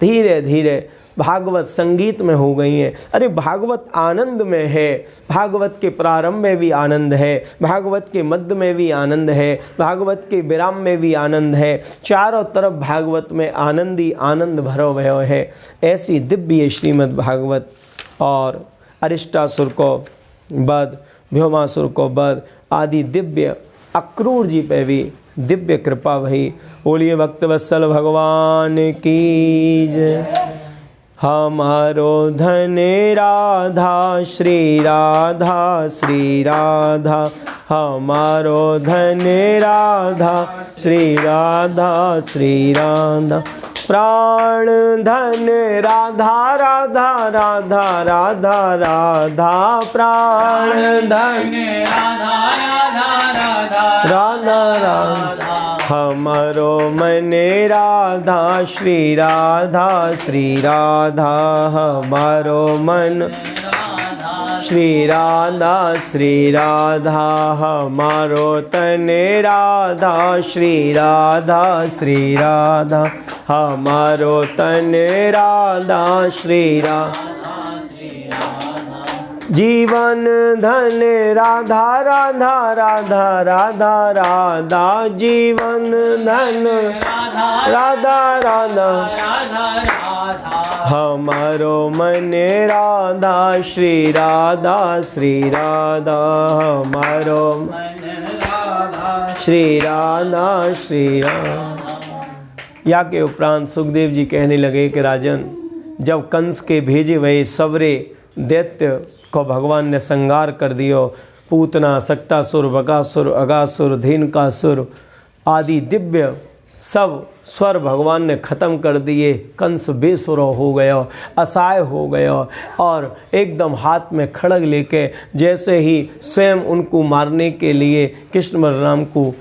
धीरे धीरे भागवत संगीत में हो गई है। अरे भागवत आनंद में है, भागवत के प्रारंभ में भी आनंद है, भागवत के मध्य में भी आनंद है, भागवत के विराम में भी आनंद है। चारों तरफ भागवत में आनंद ही आनंद भरो भयो है। ऐसी दिव्य श्रीमद् भागवत। और अरिष्टासुर को वध, व्योमासुर को वध आदि दिव्य अक्रूर जी पे भी दिव्य कृपा भई। बोलिए भक्तवत्सल भगवान की जय। हमारो धन राधा श्री राधा श्री राधा, हमारो धन राधा श्री राधा श्री राधा, प्राण धन राधा राधा राधा राधा राधा, प्राण धन राधा राधा राधा राधा, हमारो मन राधा श्री राधा श्री राधा, हमारो मन श्री राधा श्री राधा, हमारो तन राधा श्री राधा श्री राधा, हमारो तन राधा श्री राधा, जीवन धन राधा राधा राधा राधा राधा, जीवन धन राधा राधा हमारो मन राधा श्री राधा श्री राधा, हमारो श्री राधा श्री राधा। या के उपरांत सुखदेव जी कहने लगे कि राजन, जब कंस के भेजे हुए सवरे दैत्य को भगवान ने संहार कर दियो, पूतना, सक्टासुर, बकासुर, अगासुर, धेनुकासुर आदि दिव्य सब स्वर भगवान ने ख़त्म कर दिए। कंस बेसुर हो गया, असहाय हो गया और एकदम हाथ में खड़ग लेके जैसे ही स्वयं उनको मारने के लिए कृष्ण बलराम को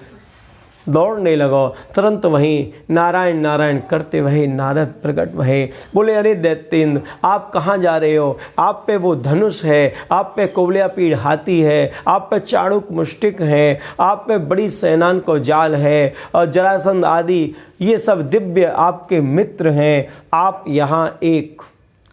दौड़ने लगो, तुरंत वहीं नारायण नारायण करते वही नारद प्रकट भये। बोले, अरे दैत्येंद्र, आप कहाँ जा रहे हो? आप पे वो धनुष है, आप पे कुवलयापीड़ हाथी है, आप पे चाणूक मुष्टिक है, आप पे बड़ी सेनान को जाल है और जरासंध आदि ये सब दिव्य आपके मित्र हैं। आप यहाँ एक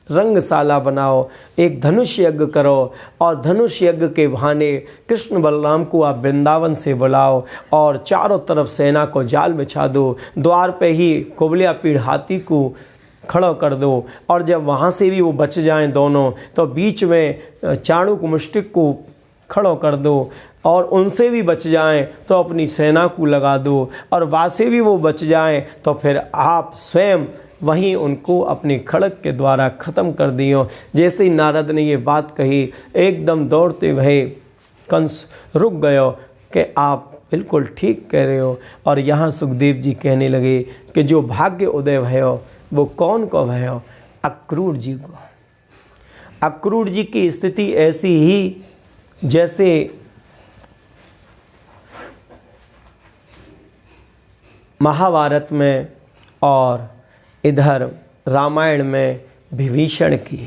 रंगशाला बनाओ, एक धनुष यज्ञ करो और धनुष यज्ञ के बहाने कृष्ण बलराम को आप वृंदावन से बुलाओ और चारों तरफ सेना को जाल बिछा दो, द्वार पे ही कुवलयापीड़ हाथी को खड़ा कर दो और जब वहाँ से भी वो बच जाएं दोनों, तो बीच में चाणूक मुष्टिक को खड़ा कर दो और उनसे भी बच जाएं तो अपनी सेना को लगा दो और वहाँ से भी वो बच जाएं तो फिर आप स्वयं वहीं उनको अपने खड़ग के द्वारा ख़त्म कर दियो। जैसे ही नारद ने ये बात कही, एकदम दौड़ते हुए कंस रुक गयो कि आप बिल्कुल ठीक कह रहे हो। और यहाँ सुखदेव जी कहने लगे कि जो भाग्य उदय भयो वो कौन को भयो? अक्रूर जी को। अक्रूर जी की स्थिति ऐसी ही जैसे महाभारत में और इधर रामायण में विभीषण की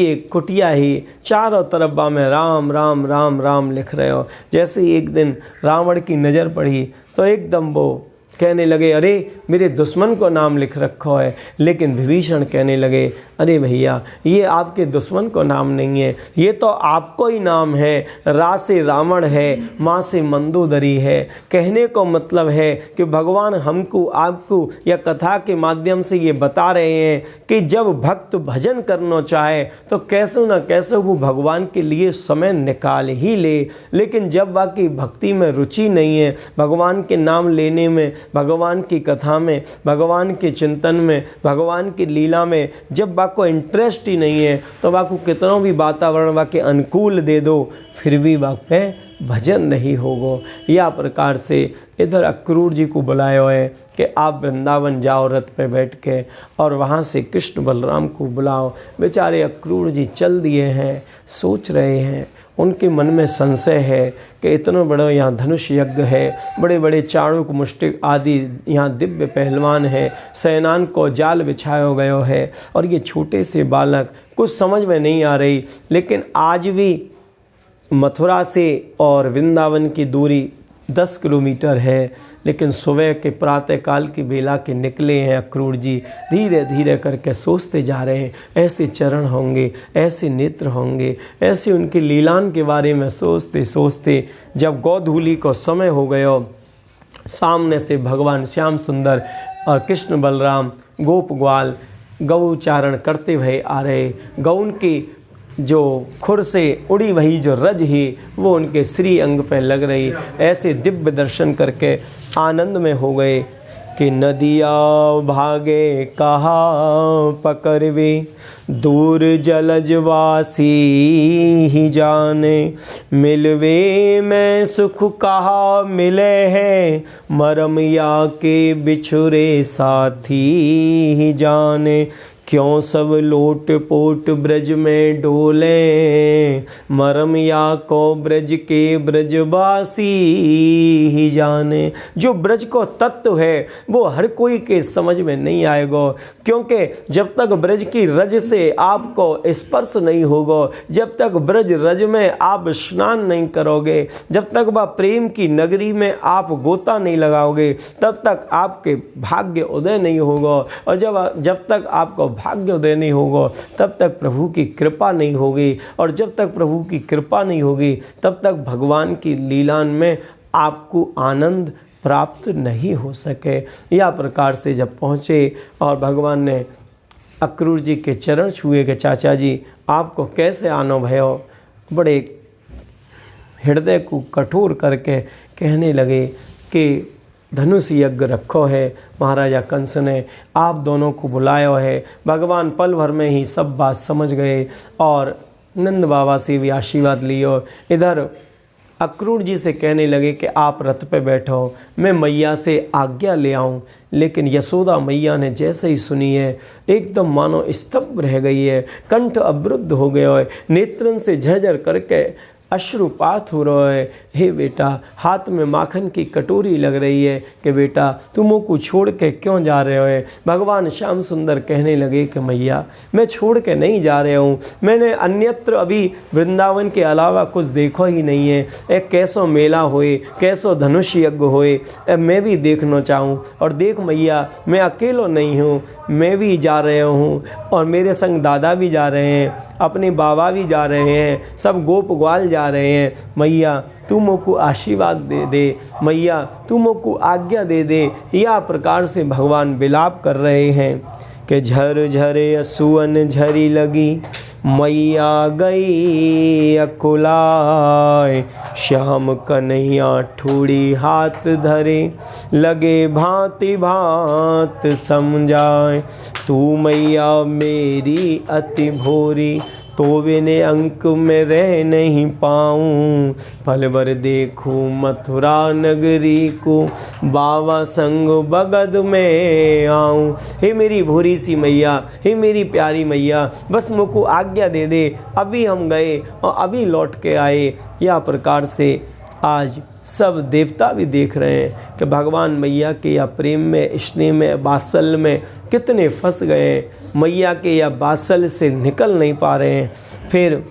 एक कुटिया ही चारों तरफ में राम राम राम राम लिख रहे हो। जैसे ही एक दिन रावण की नज़र पड़ी तो एकदम वो कहने लगे, अरे मेरे दुश्मन को नाम लिख रखा है। लेकिन विभीषण कहने लगे, अरे भैया ये आपके दुश्मन को नाम नहीं है, ये तो आपको ही नाम है। रा से रावण है, माँ से मंदोदरी है। कहने को मतलब है कि भगवान हमको आपको या कथा के माध्यम से ये बता रहे हैं कि जब भक्त भजन करना चाहे तो कैसे न कैसे वो भगवान के लिए समय निकाल ही ले, लेकिन जब बाकी भक्ति में रुचि नहीं है, भगवान के नाम लेने में, भगवान की कथा में, भगवान के चिंतन में, भगवान की लीला में जब को इंटरेस्ट ही नहीं है तो वाको कितना भी वातावरण वाके अनुकूल दे दो फिर भी वहाँ पे भजन नहीं होगो। या प्रकार से इधर अक्रूर जी को बुलाया है कि आप वृंदावन जाओ रथ पे बैठ के और वहाँ से कृष्ण बलराम को बुलाओ। बेचारे अक्रूर जी चल दिए हैं, सोच रहे हैं, उनके मन में संशय है कि इतना बड़ा यहाँ धनुष यज्ञ है, बड़े बड़े चाणूक मुष्टिक आदि यहाँ दिव्य पहलवान है, सेनान को जाल बिछाया गया है और ये छोटे से बालक, कुछ समझ में नहीं आ रही। लेकिन आज भी मथुरा से और वृंदावन की दूरी 10 किलोमीटर है, लेकिन सुबह के प्रातःकाल की बेला के निकले हैं अक्रूर जी। धीरे धीरे करके सोचते जा रहे हैं, ऐसे चरण होंगे, ऐसे नेत्र होंगे, ऐसे उनकी लीलान के बारे में सोचते सोचते जब गोधूली को समय हो गया, सामने से भगवान श्याम सुंदर और कृष्ण बलराम गोप ग्वाल गौचारण करते हुए आ रहे। गौन की जो खुर से उड़ी वही जो रज ही वो उनके श्री अंग पे लग रही। ऐसे दिव्य दर्शन करके आनंद में हो गए कि नदिया भागे कहाँ पकड़वे, दूर जलजवासी ही जाने, मिलवे में सुख कहाँ मिले हैं, मरम या के बिछुरे साथी ही जाने, क्यों सब लोट पोट ब्रज में डोले, मरम या को ब्रज के ब्रजवासी ही जाने। जो ब्रज को तत्व है वो हर कोई के समझ में नहीं आएगा, क्योंकि जब तक ब्रज की रज से आपको स्पर्श नहीं होगा, जब तक ब्रज रज में आप स्नान नहीं करोगे, जब तक वह प्रेम की नगरी में आप गोता नहीं लगाओगे, तब तक आपके भाग्य उदय नहीं होगा। और जब तक आपको भाग्योदय नहीं होगा तब तक प्रभु की कृपा नहीं होगी, और जब तक प्रभु की कृपा नहीं होगी तब तक भगवान की लीला में आपको आनंद प्राप्त नहीं हो सके। यह प्रकार से जब पहुँचे और भगवान ने अक्रूर जी के चरण छुए कि चाचा जी आपको कैसे आनो भयो, बड़े हृदय को कठोर करके कहने लगे कि धनुष यज्ञ रखो है, महाराजा कंस ने आप दोनों को बुलाया है। भगवान पल भर में ही सब बात समझ गए और नंद बाबा से भी आशीर्वाद लियो। इधर अक्रूर जी से कहने लगे कि आप रथ पे बैठो, मैं मैया से आज्ञा ले आऊं। लेकिन यशोदा मैया ने जैसे ही सुनी है एकदम मानो स्तब्ध रह गई है, कंठ अवरुद्ध हो गया है, नेत्रन से झरझर करके अश्रुपात हो रहा है। हे बेटा, हाथ में माखन की कटोरी लग रही है कि बेटा तुमों को छोड़ के क्यों जा रहे हो। भगवान श्याम सुंदर कहने लगे कि मैया मैं छोड़ के नहीं जा रहा हूँ, मैंने अन्यत्र अभी वृंदावन के अलावा कुछ देखो ही नहीं है। एक कैसो मेला होए, कैसो धनुष यज्ञ होए, मैं भी देखना चाहूँ। और देख मैया मैं अकेलो नहीं हूँ, मैं भी जा रहा हूँ और मेरे संग दादा भी जा रहे हैं, अपने बाबा भी जा रहे हैं, सब गोप ग्वाल जा रहे हैं। मैया तू मोको आशीर्वाद दे दे, मैया तू मोको आज्ञा दे दे। यह प्रकार से भगवान विलाप कर रहे हैं कि झर झरे असुअन झरी लगी, मैया गई अकुलाय। श्याम कन्हैया ठूड़ी हाथ धरे, लगे भांति भांत समझाए। तू मैया मेरी अति भोरी, तो बिने अंक में रह नहीं पाऊँ। पल भर देखूँ मथुरा नगरी को, बाबा संग बगद में आऊँ। हे मेरी भोरी सी मैया, हे मेरी प्यारी मैया, बस मुझको आज्ञा दे दे, अभी हम गए और अभी लौट के आए। यह प्रकार से आज सब देवता भी देख रहे हैं कि भगवान मैया के या प्रेम में, स्नेह में, वात्सल्य में कितने फंस गए, मैया के या वात्सल्य से निकल नहीं पा रहे हैं। फिर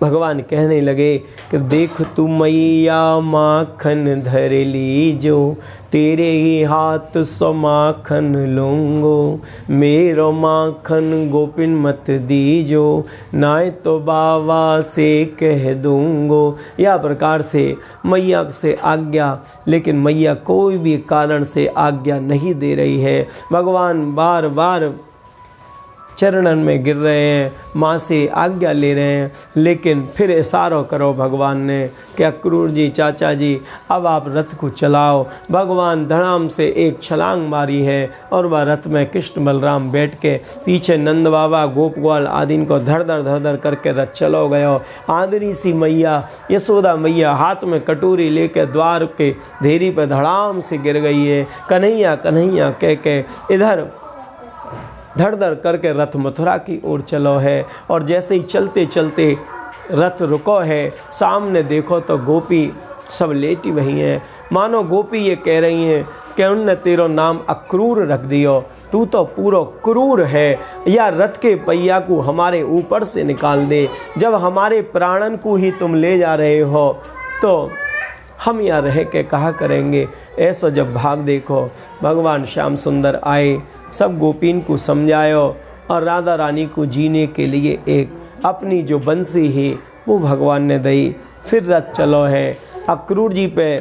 भगवान कहने लगे कि देख तू मैया माखन धर लीजो, तेरे ही हाथ सो माखन लूँगो। मेरो माखन गोपिन मत दीजो, नाय तो बाबा से कह दूँगो। यह प्रकार से मैया से आज्ञा, लेकिन मैया कोई भी कारण से आज्ञा नहीं दे रही है। भगवान बार बार चरणन में गिर रहे हैं, माँ से आज्ञा ले रहे हैं, लेकिन फिर इशारा करो भगवान ने कि अक्रूर जी चाचा जी अब आप रथ को चलाओ। भगवान धड़ाम से एक छलांग मारी है और वह रथ में कृष्ण बलराम बैठ के, पीछे नंद बाबा गोप ग्वाल आदि को धड़ धड़ करके रथ चलो गयो। आदरी सी मैया यशोदा मैया हाथ में कटोरी लेकर द्वार के धेरी पर धड़ाम से गिर गई है। कन्हैया कन्हैया कह के इधर धड़ धड़ करके रथ मथुरा की ओर चलो है। और जैसे ही चलते चलते रथ रुको है, सामने देखो तो गोपी सब लेटी वही हैं, मानो गोपी ये कह रही हैं कि उनने तेरा नाम अक्रूर रख दियो, तू तो पूरा क्रूर है। या रथ के पहिया को हमारे ऊपर से निकाल दे, जब हमारे प्राणन को ही तुम ले जा रहे हो तो हम यहाँ रह के कहा करेंगे। ऐसा जब भाग देखो, भगवान श्याम सुंदर आए, सब गोपीन को समझायो और राधा रानी को जीने के लिए एक अपनी जो बंसी है वो भगवान ने दी। फिर रथ चलो है, अक्रूर जी पे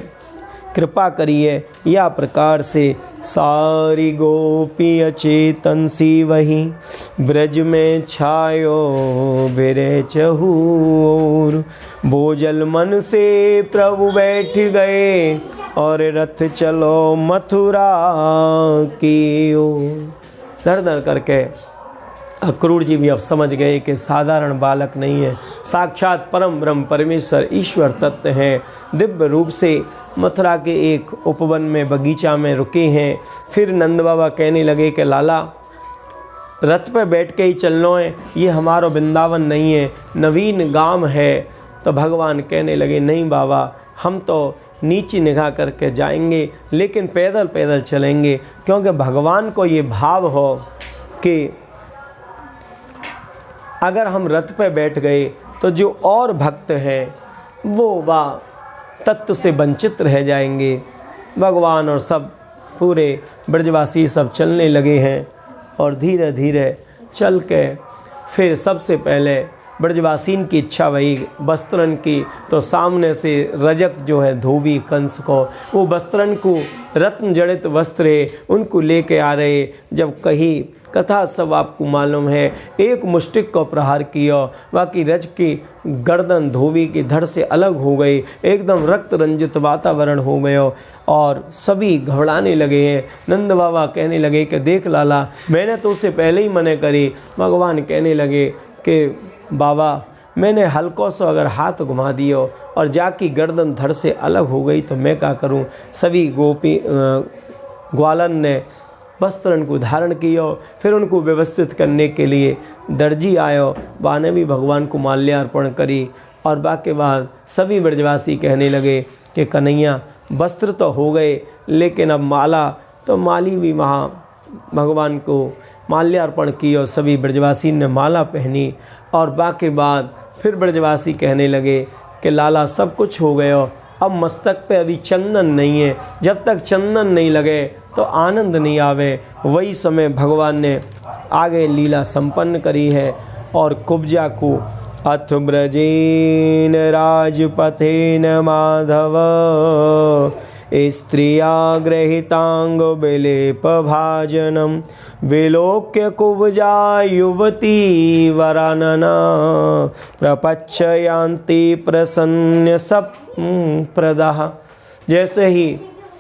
कृपा करिए। या प्रकार से सारी गोपी अचेतन सी वही, ब्रज में छायो बिरे चहूर। बोझल मन से प्रभु बैठ गए, और रथ चलो मथुरा की ओर। धड़ धड़ करके अक्रूर जी भी अब समझ गए कि साधारण बालक नहीं है, साक्षात परम ब्रह्म परमेश्वर ईश्वर तत्व हैं। दिव्य रूप से मथुरा के एक उपवन में बगीचा में रुके हैं। फिर नंद बाबा कहने लगे कि लाला रथ पे बैठ के ही चलना है, ये हमारा वृंदावन नहीं है, नवीन गांव है। तो भगवान कहने लगे नहीं बाबा, हम तो नीची निगाह करके जाएंगे, लेकिन पैदल पैदल चलेंगे, क्योंकि भगवान को ये भाव हो कि अगर हम रथ पे बैठ गए तो जो और भक्त हैं वो वह तत्व से वंचित रह जाएंगे। भगवान और सब पूरे ब्रजवासी सब चलने लगे हैं और धीरे धीरे चल के फिर सबसे पहले ब्रजवासीन की इच्छा वही वस्त्रन की, तो सामने से रजक जो है धोबी कंस को वो वस्त्रन को रत्न जड़ित वस्त्र है उनको लेके आ रहे। जब कही कथा सब आपको मालूम है, एक मुष्टिक को प्रहार किया, बाकी रज की गर्दन धोबी की धड़ से अलग हो गई, एकदम रक्त रंजित वातावरण हो गया और सभी घबराने लगे हैं। नंद बाबा कहने लगे कि देख लाला, मैंने तो उससे पहले ही मने करी। भगवान कहने लगे कि बाबा मैंने हल्को से अगर हाथ घुमा दियो और जाकी गर्दन धड़ से अलग हो गई तो मैं क्या करूं। सभी ग्वालन ने वस्त्रन को धारण किया, फिर उनको व्यवस्थित करने के लिए दर्जी आयो, बाने भी भगवान को माल्यार्पण करी। और बाकी बाद सभी ब्रजवासी कहने लगे कि कन्हैया वस्त्र तो हो गए, लेकिन अब माला, तो माली भी वहाँ भगवान को माल्यार्पण की और सभी ब्रजवासी ने माला पहनी। और बाकी बाद फिर ब्रजवासी कहने लगे कि लाला सब कुछ हो गया, अब मस्तक पे अभी चंदन नहीं है, जब तक चंदन नहीं लगे तो आनंद नहीं आवे। वही समय भगवान ने आगे लीला संपन्न करी है और कुब्जा को अथ ब्रजेन राजपथेन माधव स्त्रिया गृहीतांग विलेप भाजनम विलोक्य कुब्जा युवती वरानना प्रपच्छयांति प्रसन्न सब प्रदाह। जैसे ही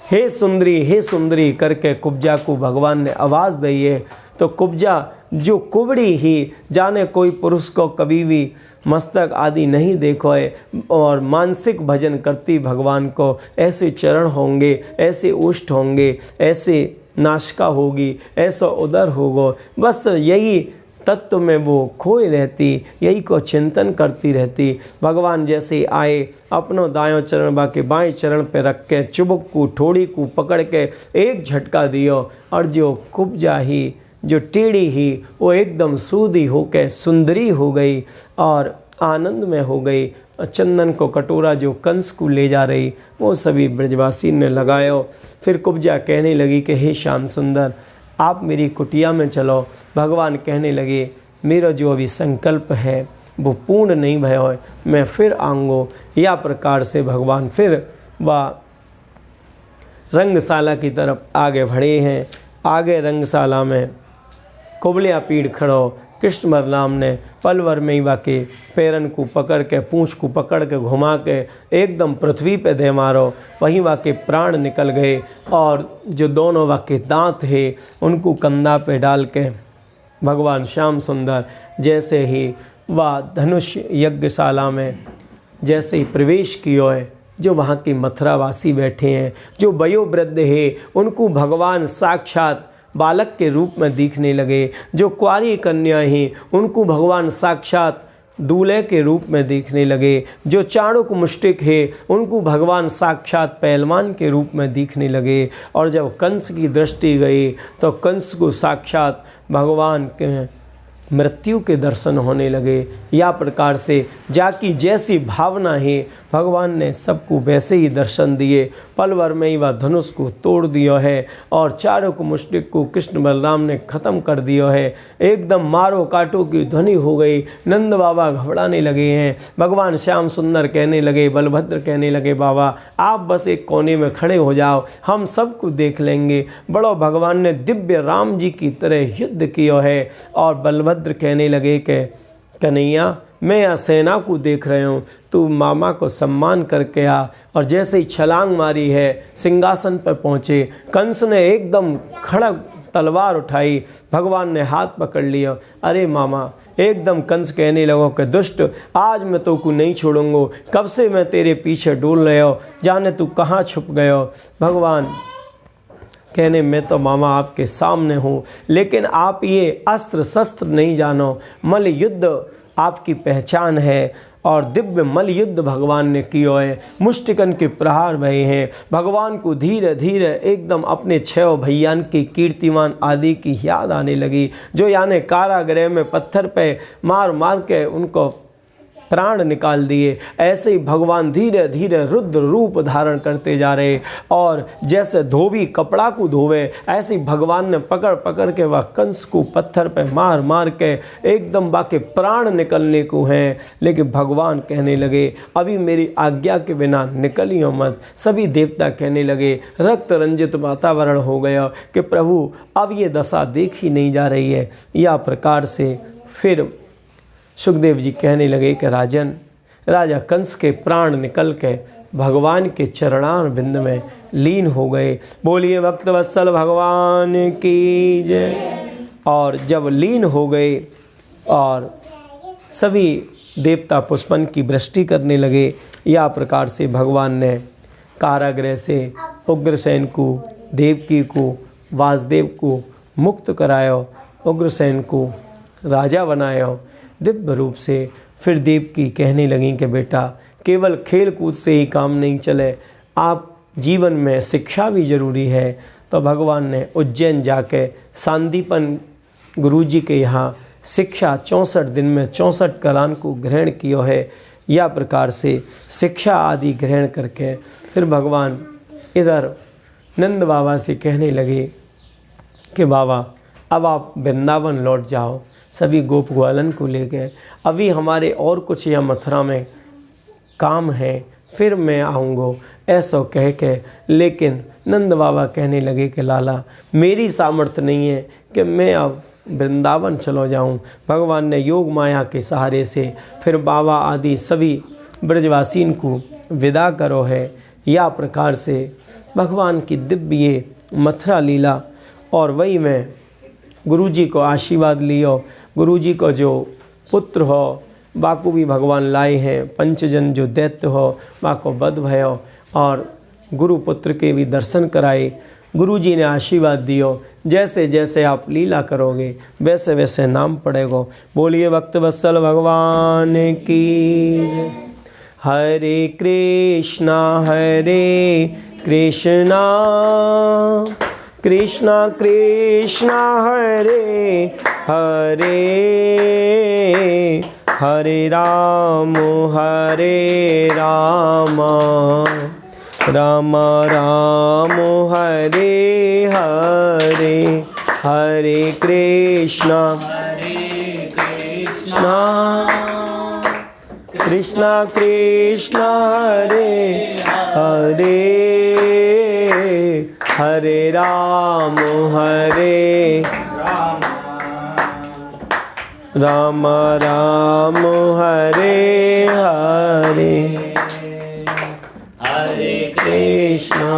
हे सुंदरी करके कुब्जा को भगवान ने आवाज़ दी है, तो कुब्जा जो कुबड़ी ही जाने कोई पुरुष को कभी भी मस्तक आदि नहीं देखो है और मानसिक भजन करती भगवान को, ऐसे चरण होंगे, ऐसे उष्ठ होंगे, ऐसे नासिका होगी, ऐसा उदर होगा, बस यही तत्व में वो खोए रहती, यही को चिंतन करती रहती। भगवान जैसे आए, अपनों दायों चरण बाके बाएं चरण पे रख के चुबक को ठोड़ी को पकड़ के एक झटका दियो और जो कुब्जा ही, जो टेढ़ी ही, वो एकदम सूदी होके सुंदरी हो गई और आनंद में हो गई। चंदन को कटोरा जो कंस को ले जा रही वो सभी ब्रजवासी ने लगायो। फिर कुब्जा कहने लगी कि हे श्याम सुंदर, आप मेरी कुटिया में चलो। भगवान कहने लगे मेरा जो अभी संकल्प है वो पूर्ण नहीं भया है, मैं फिर आऊँगो। या प्रकार से भगवान फिर वह रंगशाला की तरफ आगे बढ़े हैं। आगे रंगशाला में कुबलिया पीड़ खड़ो, कृष्ण बलराम ने पलवर में ही वाके पैरन को पकड़ के, पूँछ को पकड़ के घुमा के एकदम पृथ्वी पे दे मारो। वहीं वाके प्राण निकल गए और जो दोनों वाके दांत है उनको कंधा पे डाल के भगवान श्याम सुंदर जैसे ही वह धनुष यज्ञशाला में जैसे ही प्रवेश किया है, जो वहाँ के मथुरावासी बैठे हैं, जो वयोवृद्ध है, उनको भगवान साक्षात बालक के रूप में दिखने लगे। जो कुंवारी कन्या हैं उनको भगवान साक्षात दूल्हे के रूप में दिखने लगे। जो चाणुक मुष्टिक है उनको भगवान साक्षात पहलवान के रूप में दिखने लगे। और जब कंस की दृष्टि गई तो कंस को साक्षात भगवान के मृत्यु के दर्शन होने लगे। या प्रकार से जाकी जैसी भावना है भगवान ने सबको वैसे ही दर्शन दिए। पलवर में ही वह धनुष को तोड़ दिया है और चाणुक मुष्टिक को कृष्ण बलराम ने खत्म कर दिया है। एकदम मारो काटो की ध्वनि हो गई। नंद बाबा घबराने लगे हैं। भगवान श्याम सुंदर कहने लगे, बलभद्र कहने लगे बाबा आप बस एक कोने में खड़े हो जाओ, हम सबको देख लेंगे। बड़ो भगवान ने दिव्य राम जी की तरह युद्ध किया है। और बलभद्र कहने लगे कि कन्हैया मैं यहाँ सेना को देख रहे हूँ, तू मामा को सम्मान करके आ। और जैसे ही छलांग मारी है सिंहासन पर पहुँचे। कंस ने एकदम खड़ग तलवार उठाई, भगवान ने हाथ पकड़ लिया। अरे मामा, एकदम कंस कहने लगो कि दुष्ट, आज मैं तो को नहीं छोड़ूंगा, कब से मैं तेरे पीछे डोल रहे हो, जाने तू कहाँ छुप गए हो। भगवान कहने मैं तो मामा आपके सामने हूँ, लेकिन आप ये अस्त्र शस्त्र नहीं जानो, मल युद्ध आपकी पहचान है। और दिव्य मल युद्ध भगवान ने किया है। मुष्टिकन के प्रहार भये हैं। भगवान को धीरे धीरे एकदम अपने 6 भैयान की कीर्तिमान आदि की याद आने लगी, जो यानी कारागृह में पत्थर पे मार मार के उनको प्राण निकाल दिए। ऐसे ही भगवान धीरे धीरे रुद्र रूप धारण करते जा रहे, और जैसे धोबी कपड़ा को धोवे ऐसे ही भगवान ने पकड़ पकड़ के वह कंस को पत्थर पे मार मार के एकदम बाके प्राण निकलने को हैं। लेकिन भगवान कहने लगे अभी मेरी आज्ञा के बिना निकलियो मत। सभी देवता कहने लगे, रक्त रंजित वातावरण हो गया कि प्रभु अब ये दशा देखी नहीं जा रही है। या प्रकार से फिर सुखदेव जी कहने लगे कि राजन, राजा कंस के प्राण निकल के भगवान के चरणार बिंद में लीन हो गए। बोलिए भक्तवत्सल भगवान की जय। और जब लीन हो गए और सभी देवता पुष्पन की वृष्टि करने लगे, या प्रकार से भगवान ने कारागृह से उग्रसेन को, देवकी को, वासुदेव को मुक्त करायो, उग्रसेन को राजा बनायो दिव्य रूप से। फिर देवकी कहने लगी कि बेटा केवल खेल कूद से ही काम नहीं चले, आप जीवन में शिक्षा भी जरूरी है। तो भगवान ने उज्जैन जाके सांदीपन गुरुजी के यहाँ शिक्षा 64 दिन में 64 कलान को ग्रहण किया है। या प्रकार से शिक्षा आदि ग्रहण करके फिर भगवान इधर नंद बाबा से कहने लगे कि बाबा अब आप वृंदावन लौट जाओ। सभी गोप ग्वालन को ले गए। अभी हमारे और कुछ या मथुरा में काम है, फिर मैं आऊँगो ऐसा कह के। लेकिन नंद बाबा कहने लगे कि लाला मेरी सामर्थ्य नहीं है कि मैं अब वृंदावन चलो जाऊं। भगवान ने योग माया के सहारे से फिर बाबा आदि सभी ब्रजवासीन को विदा करो है। या प्रकार से भगवान की दिव्य मथुरा लीला, और वही में गुरुजी को आशीर्वाद लियो। गुरुजी को जो पुत्र हो बाको भी भगवान लाए हैं, पंचजन जो दैत्य हो बाको वध भयो, और गुरु पुत्र के भी दर्शन कराए। गुरुजी ने आशीर्वाद दियो, जैसे जैसे आप लीला करोगे वैसे वैसे नाम पड़ेगा। बोलिए भक्तवत्सल भगवान की। हरे कृष्णा कृष्णा कृष्णा हरे हरे, हरे राम राम राम हरे हरे, हरे कृष्णा कृष्णा कृष्णा हरे हरे, हरे राम राम राम हरे हरे, हरे कृष्णा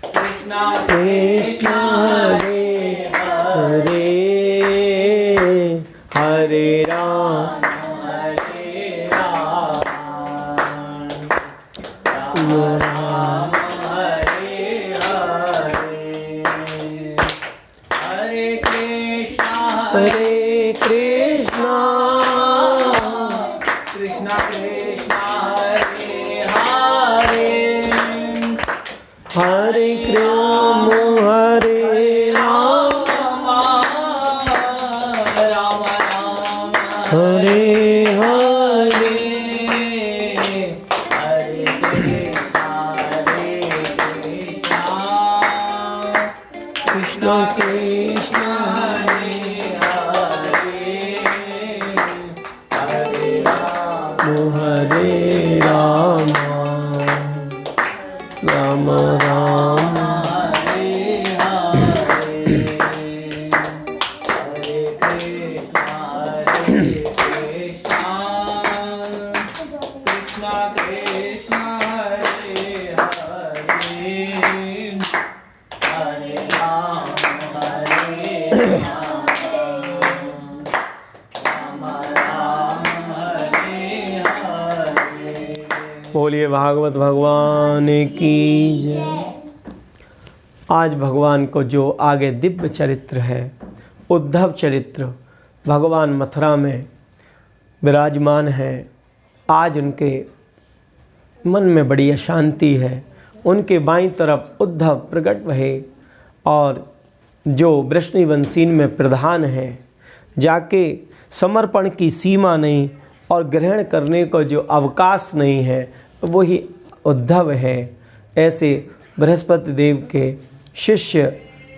कृष्णा कृष्णा हरे हरे, हरे राम राम हरे हरे, हरे कृष्णा कृष्णा कृष्णा हरे हरे, हरे राम राम राम हरे हरे, हरे कृष्णा कृष्णा हरे हरे, हरे राम राम राम हरे हरे, हरे कृष्णा कृष्णा हरे हरे, हरे राम हरे हरे। बोलिए भागवत भगवान की जय। आज भगवान को जो आगे दिव्य चरित्र है, उद्धव चरित्र, भगवान मथुरा में विराजमान है। आज उनके मन में बड़ी अशांति है। उनके बाईं तरफ उद्धव प्रकट भये, और जो वृष्णिवंशीन में प्रधान है जाके समर्पण की सीमा नहीं और ग्रहण करने को जो अवकाश नहीं है वही उद्धव है। ऐसे बृहस्पति देव के शिष्य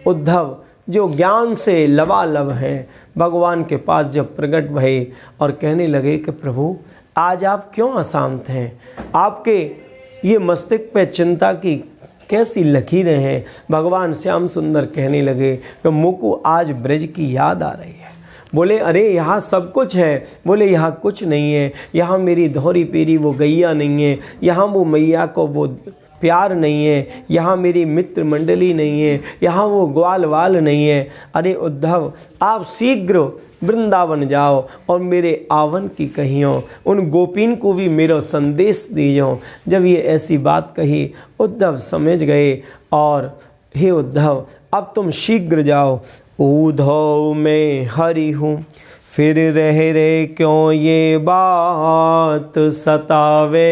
उद्धव जो ज्ञान से लबालब हैं, भगवान के पास जब प्रकट भये और कहने लगे कि प्रभु आज आप क्यों अशांत हैं, आपके ये मस्तिष्क पे चिंता की कैसी लकीरें हैं। भगवान श्याम सुंदर कहने लगे कि मुझको आज ब्रज की याद आ रही है। बोले अरे यहाँ सब कुछ है। बोले यहाँ कुछ नहीं है, यहाँ मेरी धौरी पेरी वो गैया नहीं है, यहाँ वो मैया को वो प्यार नहीं है, यहाँ मेरी मित्र मंडली नहीं है, यहाँ वो ग्वाल वाल नहीं है। अरे उद्धव आप शीघ्र वृंदावन जाओ और मेरे आवन की कहियो, उन गोपीन को भी मेरा संदेश दीजो। जब ये ऐसी बात कही उद्धव समझ गए और हे उद्धव अब तुम शीघ्र जाओ। उद्धव मैं हरि हूँ फिर रह रे क्यों ये बात सतावे,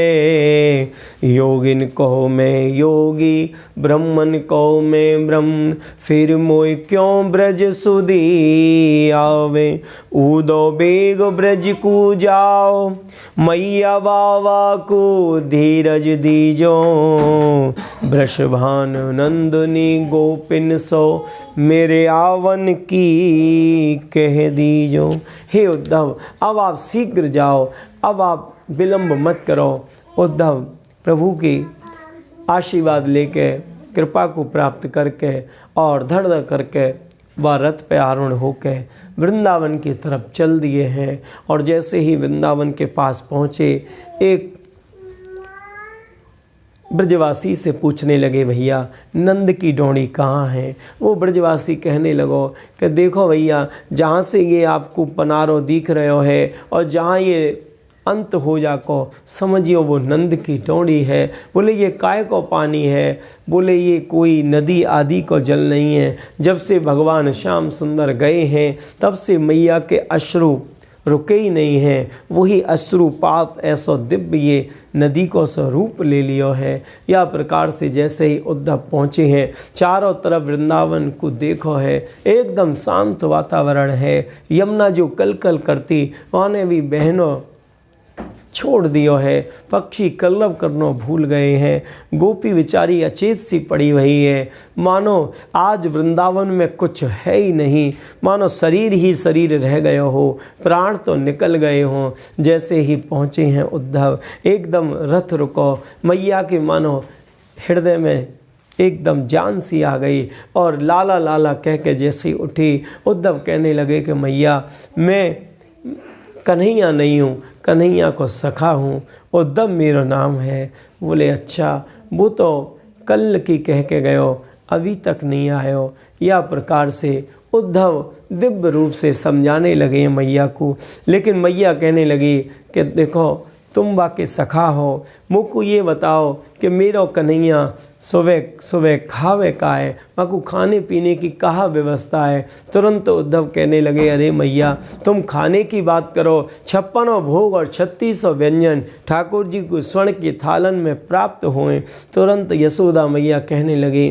योगिन को मैं योगी ब्रह्मन को मैं ब्रह्म, फिर मोय क्यों ब्रज सुधी आवे। उदो बेग ब्रज को जाओ मैया बाबा को धीरज दीजो, वृषभान नंदनी गोपिन सो मेरे आवन की कह दीजो। हे उद्धव अब आप शीघ्र जाओ, अब आप विलंब मत करो। उद्धव प्रभु की आशीर्वाद लेके कृपा को प्राप्त करके और धड़ धड़ करके वह रथ पे आरूढ़ होकर वृंदावन की तरफ चल दिए हैं। और जैसे ही वृंदावन के पास पहुँचे एक ब्रजवासी से पूछने लगे भैया नंद की डोड़ी कहाँ है। वो ब्रजवासी कहने लगो कि देखो भैया जहाँ से ये आपको पनारो दिख रहे है और जहाँ ये अंत हो जाको समझियो वो नंद की डोड़ी है। बोले ये काय को पानी है। बोले ये कोई नदी आदि को जल नहीं है। जब से भगवान श्याम सुंदर गए हैं तब से मैया के अश्रु रुके ही नहीं हैं। वही अश्रुपात ऐसो दिव्य ये नदी को स्वरूप ले लियो है। या प्रकार से जैसे ही उद्धव पहुँचे हैं चारों तरफ वृंदावन को देखो है एकदम शांत वातावरण है। यमुना जो कल कल करती वहाँ ने भी बहनों छोड़ दियो है, पक्षी कल्लव करनो भूल गए हैं, गोपी बेचारी अचेत सी पड़ी हुई है। मानो आज वृंदावन में कुछ है ही नहीं, मानो शरीर ही शरीर रह गए हो, प्राण तो निकल गए हों। जैसे ही पहुँचे हैं उद्धव एकदम रथ रुको, मैया के मानो हृदय में एकदम जान सी आ गई और लाला लाला कह के जैसे ही उठी उद्धव कहने लगे कि मैया मैं कन्हैया नहीं हूँ, कन्हैया को सखा हूँ, उद्धव मेरा नाम है। बोले अच्छा वो तो कल की कह के गयो अभी तक नहीं आयो। या प्रकार से उद्धव दिव्य रूप से समझाने लगे मैया को। लेकिन मैया कहने लगी कि देखो तुम बाके सखा हो, मुझको ये बताओ कि मेरा कन्हैया सुबह सुबह खावे का है, मुझको खाने पीने की कहाँ व्यवस्था है। तुरंत उद्धव कहने लगे अरे मैया तुम खाने की बात करो, 56 भोग और 36 व्यंजन ठाकुर जी को स्वर्ण की थालन में प्राप्त हुए। तुरंत यशोदा मैया कहने लगी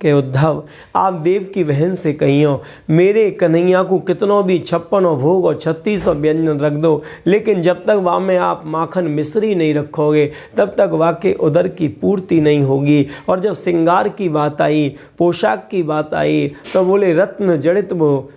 कि उद्धव आप देव की बहन से कहियो मेरे कन्हैया को कितनों भी 56 भोग और 36 व्यंजन रख दो, लेकिन जब तक वहाँ में आप माखन मिश्री नहीं रखोगे तब तक वाकई उदर की पूर्ति नहीं होगी। और जब श्रृंगार की बात आई, पोशाक की बात आई तो बोले रत्न जड़ित वो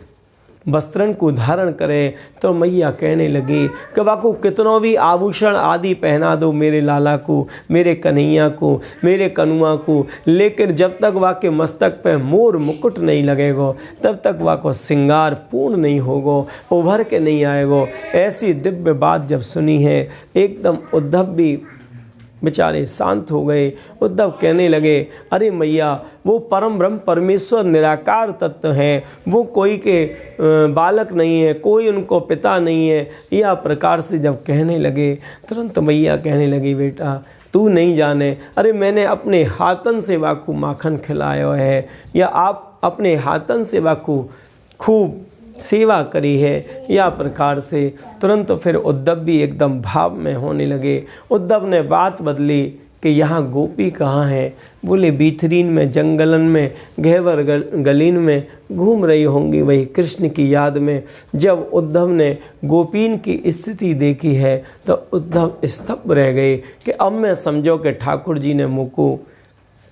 वस्त्रन को धारण करें। तो मैया कहने लगी कि वाको कितनों भी आभूषण आदि पहना दो मेरे लाला को, मेरे कन्हैया को, मेरे कनुआ को, लेकिन जब तक वाके मस्तक पे मोर मुकुट नहीं लगेगो तब तक वाको श्रृंगार पूर्ण नहीं होगो, उभर के नहीं आएगो। ऐसी दिव्य बात जब सुनी है एकदम उद्धव भी बेचारे शांत हो गए। उद्धव कहने लगे अरे मैया वो परम ब्रह्म परमेश्वर निराकार तत्व हैं, वो कोई के बालक नहीं है, कोई उनको पिता नहीं है। यह प्रकार से जब कहने लगे तुरंत मैया कहने लगी बेटा तू नहीं जाने, अरे मैंने अपने हाथन से वाकू माखन खिलाया है या आप अपने हाथन से वाकू खूब सेवा करी है। या प्रकार से तुरंत फिर उद्धव भी एकदम भाव में होने लगे। उद्धव ने बात बदली कि यहाँ गोपी कहाँ है। बोले बीथरीन में, जंगलन में, गहवर गलीन में घूम रही होंगी वही कृष्ण की याद में। जब उद्धव ने गोपीन की स्थिति देखी है तो उद्धव स्तब्ध रह गए कि अब मैं समझो कि ठाकुर जी ने मुँह को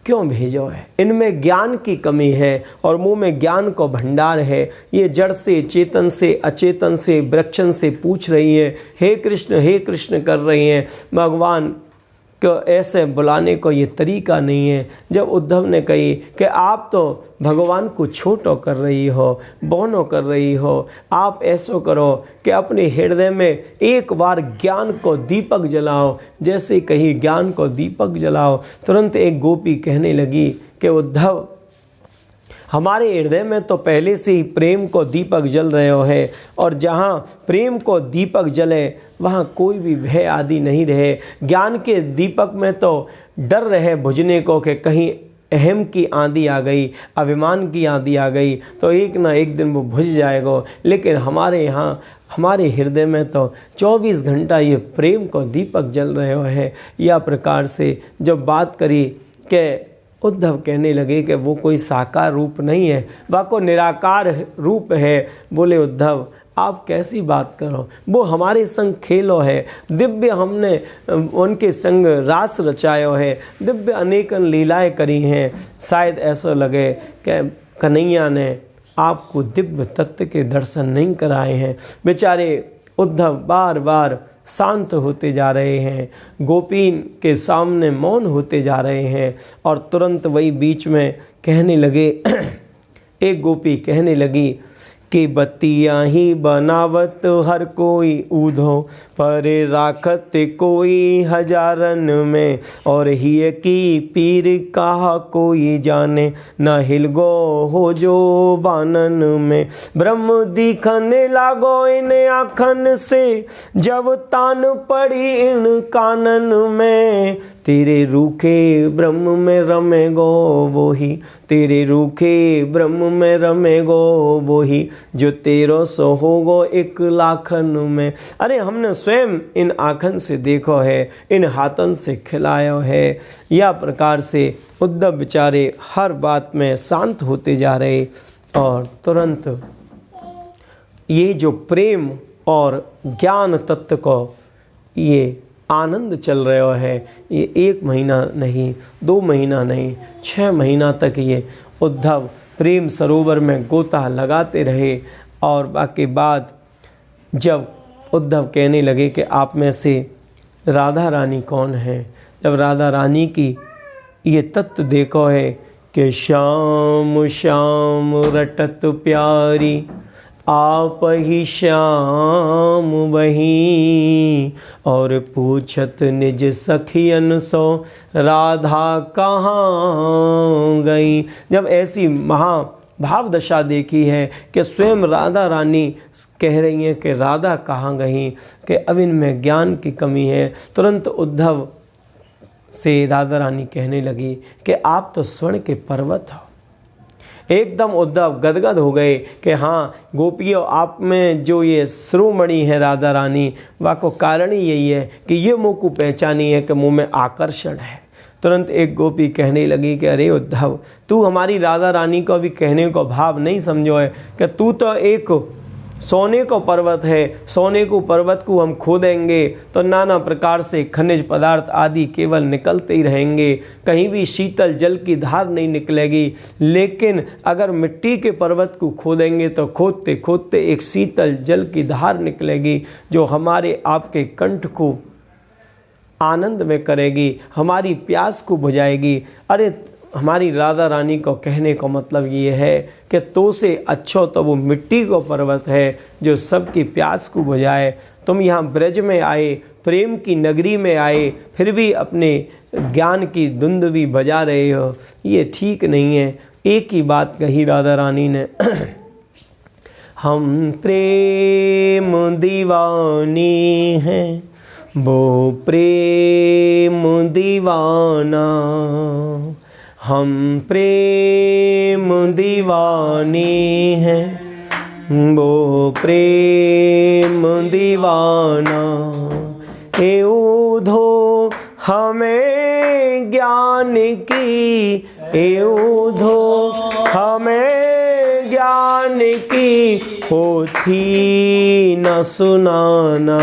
क्यों भेजो है। इनमें ज्ञान की कमी है और मुँह में ज्ञान को भंडार है। ये जड़ से, चेतन से, अचेतन से, वृक्षण से पूछ रही है, हे कृष्ण कर रही हैं। भगवान को ऐसे बुलाने को ये तरीका नहीं है। जब उद्धव ने कही कि आप तो भगवान को छोटो कर रही हो, बौनो कर रही हो, आप ऐसो करो कि अपने हृदय में एक बार ज्ञान को दीपक जलाओ। जैसे कही ज्ञान को दीपक जलाओ, तुरंत एक गोपी कहने लगी कि उद्धव, हमारे हृदय में तो पहले से ही प्रेम को दीपक जल रहे हो है, और जहाँ प्रेम को दीपक जले वहाँ कोई भी भय आदि नहीं रहे। ज्ञान के दीपक में तो डर रहे बुझने को कि कहीं अहम की आंधी आ गई, अभिमान की आंधी आ गई तो एक ना एक दिन वो बुझ जाएगा। लेकिन हमारे यहाँ, हमारे हृदय में तो 24 घंटा ये प्रेम को दीपक जल रहे हो है। यह प्रकार से जब बात करी कि उद्धव कहने लगे कि वो कोई साकार रूप नहीं है, वह को निराकार रूप है। बोले उद्धव, आप कैसी बात करो, वो हमारे संग खेलो है, दिव्य हमने उनके संग रास रचायो है, दिव्य अनेकन लीलाएं करी हैं। शायद ऐसा लगे कि कन्हैया ने आपको दिव्य तत्व के दर्शन नहीं कराए हैं। बेचारे उद्धव बार बार शांत होते जा रहे हैं, गोपीन के सामने मौन होते जा रहे हैं। और तुरंत वही बीच में कहने लगे एक गोपी कहने लगी कि बत्तियाँ ही बनावत हर कोई ऊधो, पर राखत कोई हजारन में, और हिय की पीर कहा कोई जाने, न हिलगो हो जो बानन में। ब्रह्म दिखने लागो इन आँखन से, जब तान पड़ी इन कानन में, तेरे रूखे ब्रह्म में रमे गो वो ही, तेरे रूखे ब्रह्म में रमे गो वो ही, जो तेरो सो होगो 1 लाखन में। अरे हमने स्वयं इन आँखन से देखो है, इन हाथन से खिलायो है। यह प्रकार से उद्धव बेचारे हर बात में शांत होते जा रहे। और तुरंत ये जो प्रेम और ज्ञान तत्व को ये आनंद चल रहा है, ये 1 महीना नहीं, 2 महीना नहीं, 6 महीना तक ये उद्धव प्रेम सरोवर में गोता लगाते रहे। और बाकी बाद जब उद्धव कहने लगे कि आप में से राधा रानी कौन है, जब राधा रानी की ये तत्व देखो है कि श्याम श्याम रटत प्यारी, आप ही श्याम वही, और पूछत निज सखियन सो राधा कहाँ गई। जब ऐसी महाभाव दशा देखी है कि स्वयं राधा रानी कह रही हैं कि राधा कहाँ गई, कि अब इनमें ज्ञान की कमी है। तुरंत उद्धव से राधा रानी कहने लगी कि आप तो स्वर्ण के पर्वत हो। एकदम उद्धव गदगद हो गए कि हाँ गोपियों, आप में जो ये श्रोमणि है राधा रानी, वह को कारण ही यही है कि ये मुँह को पहचानी है कि मुँह में आकर्षण है। तुरंत एक गोपी कहने लगी कि अरे उद्धव, तू हमारी राधा रानी को भी कहने को भाव नहीं समझो है कि तू तो एक सोने को पर्वत है, सोने को पर्वत को हम खो देंगे तो नाना प्रकार से खनिज पदार्थ आदि केवल निकलते ही रहेंगे, कहीं भी शीतल जल की धार नहीं निकलेगी। लेकिन अगर मिट्टी के पर्वत को खो देंगे तो खोदते खोदते एक शीतल जल की धार निकलेगी, जो हमारे आपके कंठ को आनंद में करेगी, हमारी प्यास को बुझाएगी। अरे हमारी राधा रानी को कहने का मतलब ये है कि तो से अच्छो तो वो मिट्टी को पर्वत है जो सबकी प्यास को बुझाए। तुम यहाँ ब्रज में आए, प्रेम की नगरी में आए, फिर भी अपने ज्ञान की दुंदुभी बजा रहे हो, ये ठीक नहीं है। एक ही बात कही राधा रानी ने हम प्रेम दीवानी हैं, वो प्रेम दीवाना, हम प्रेम दीवानी हैं, वो प्रेम दीवाना। ए ऊधो हमें ज्ञान की एउधो, हमें ज्ञान की पोथी न सुनाना,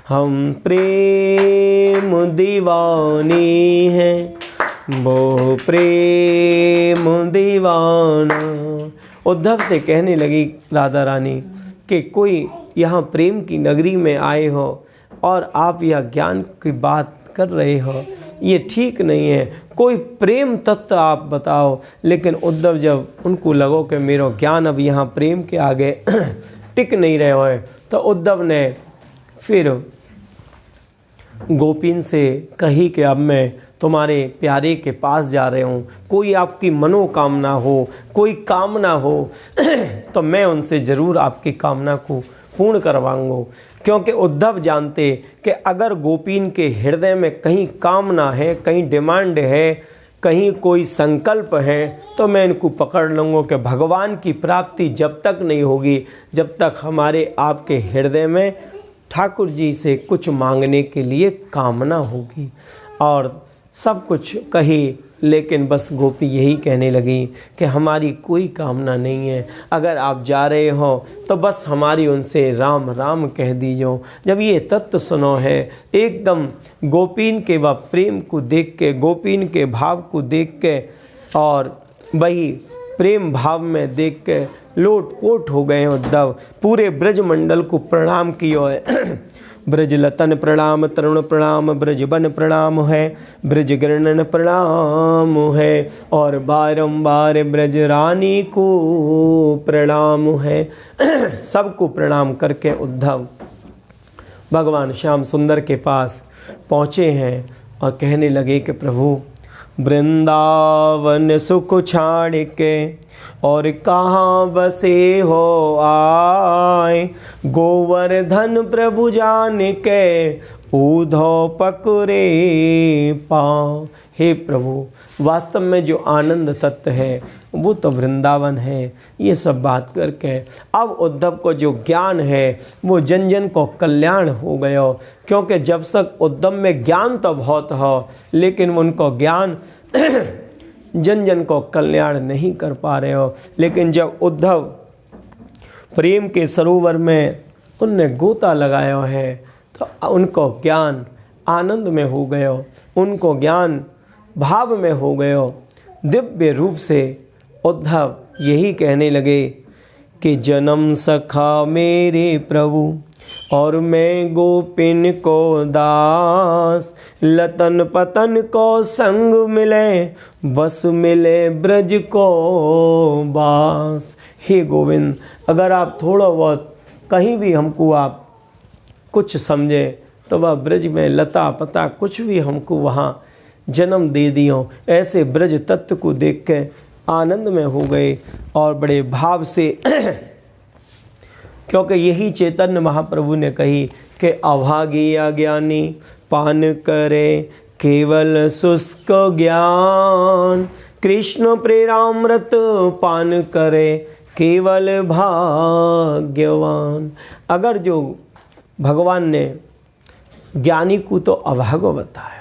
हम प्रेम दीवानी हैं, वो प्रेम दीवाना। उद्धव से कहने लगी राधा रानी कि कोई यहाँ प्रेम की नगरी में आए हो और आप यह ज्ञान की बात कर रहे हो, ये ठीक नहीं है, कोई प्रेम तत्व आप बताओ। लेकिन उद्धव जब उनको लगो कि मेरा ज्ञान अब यहाँ प्रेम के आगे टिक नहीं रहे हो, तो उद्धव ने फिर गोपीन से कही कि अब मैं तुम्हारे प्यारे के पास जा रहे हूँ, कोई आपकी मनोकामना हो, कोई कामना हो तो मैं उनसे ज़रूर आपकी कामना को पूर्ण करवाऊंगा। क्योंकि उद्धव जानते कि अगर गोपीन के हृदय में कहीं कामना है, कहीं डिमांड है, कहीं कोई संकल्प है, तो मैं इनको पकड़ लूँगा कि भगवान की प्राप्ति जब तक नहीं होगी, जब तक हमारे आपके हृदय में ठाकुर जी से कुछ मांगने के लिए कामना होगी। और सब कुछ कही, लेकिन बस गोपी यही कहने लगी कि हमारी कोई कामना नहीं है, अगर आप जा रहे हो तो बस हमारी उनसे राम राम कह दीजिए। जब ये तत्व सुनो है, एकदम गोपीन के वह प्रेम को देख के, गोपीन के भाव को देख के और वही प्रेम भाव में देख के लोटपोट हो गए उद्धव। पूरे ब्रज मंडल को प्रणाम किया है। ब्रज लतन प्रणाम, तरुण प्रणाम, ब्रज बन प्रणाम है, ब्रज गणन प्रणाम है, और बारंबार ब्रज रानी को प्रणाम है। सबको प्रणाम करके उद्धव भगवान श्याम सुंदर के पास पहुँचे हैं और कहने लगे कि प्रभु, वृंदावन सुख छाड़ के और कहाँ बसे हो आए, गोवर्धन प्रभु जान के ऊधो पकड़े पाँव। हे प्रभु, वास्तव में जो आनंद तत्व है वो तो वृंदावन है। ये सब बात करके अब उद्धव को जो ज्ञान है वो जन जन को कल्याण हो गया। क्योंकि जब तक उद्धव में ज्ञान तो बहुत हो, लेकिन उनको ज्ञान जन जन को कल्याण नहीं कर पा रहे हो। लेकिन जब उद्धव प्रेम के सरोवर में उनने गोता लगाया है तो उनको ज्ञान आनंद में हो गया, उनको ज्ञान भाव में हो गया। दिव्य रूप से उद्धव यही कहने लगे कि जन्म सखा मेरे प्रभु और मैं गोपिन को दास, लतन पतन को संग मिले, बस मिले ब्रज को बास। हे गोविंद, अगर आप थोड़ा बहुत कहीं भी हमको आप कुछ समझे तो वह ब्रज में लता पता कुछ भी हमको वहाँ जन्म दे दियो। ऐसे ब्रज तत्व को देख के आनंद में हो गए और बड़े भाव से क्योंकि यही चैतन्य महाप्रभु ने कही कि अभागी अज्ञानी पान करे केवल शुष्क ज्ञान, कृष्ण प्रेरामृत पान करे केवल भाग्यवान। अगर जो भगवान ने ज्ञानी को तो अभाग बताया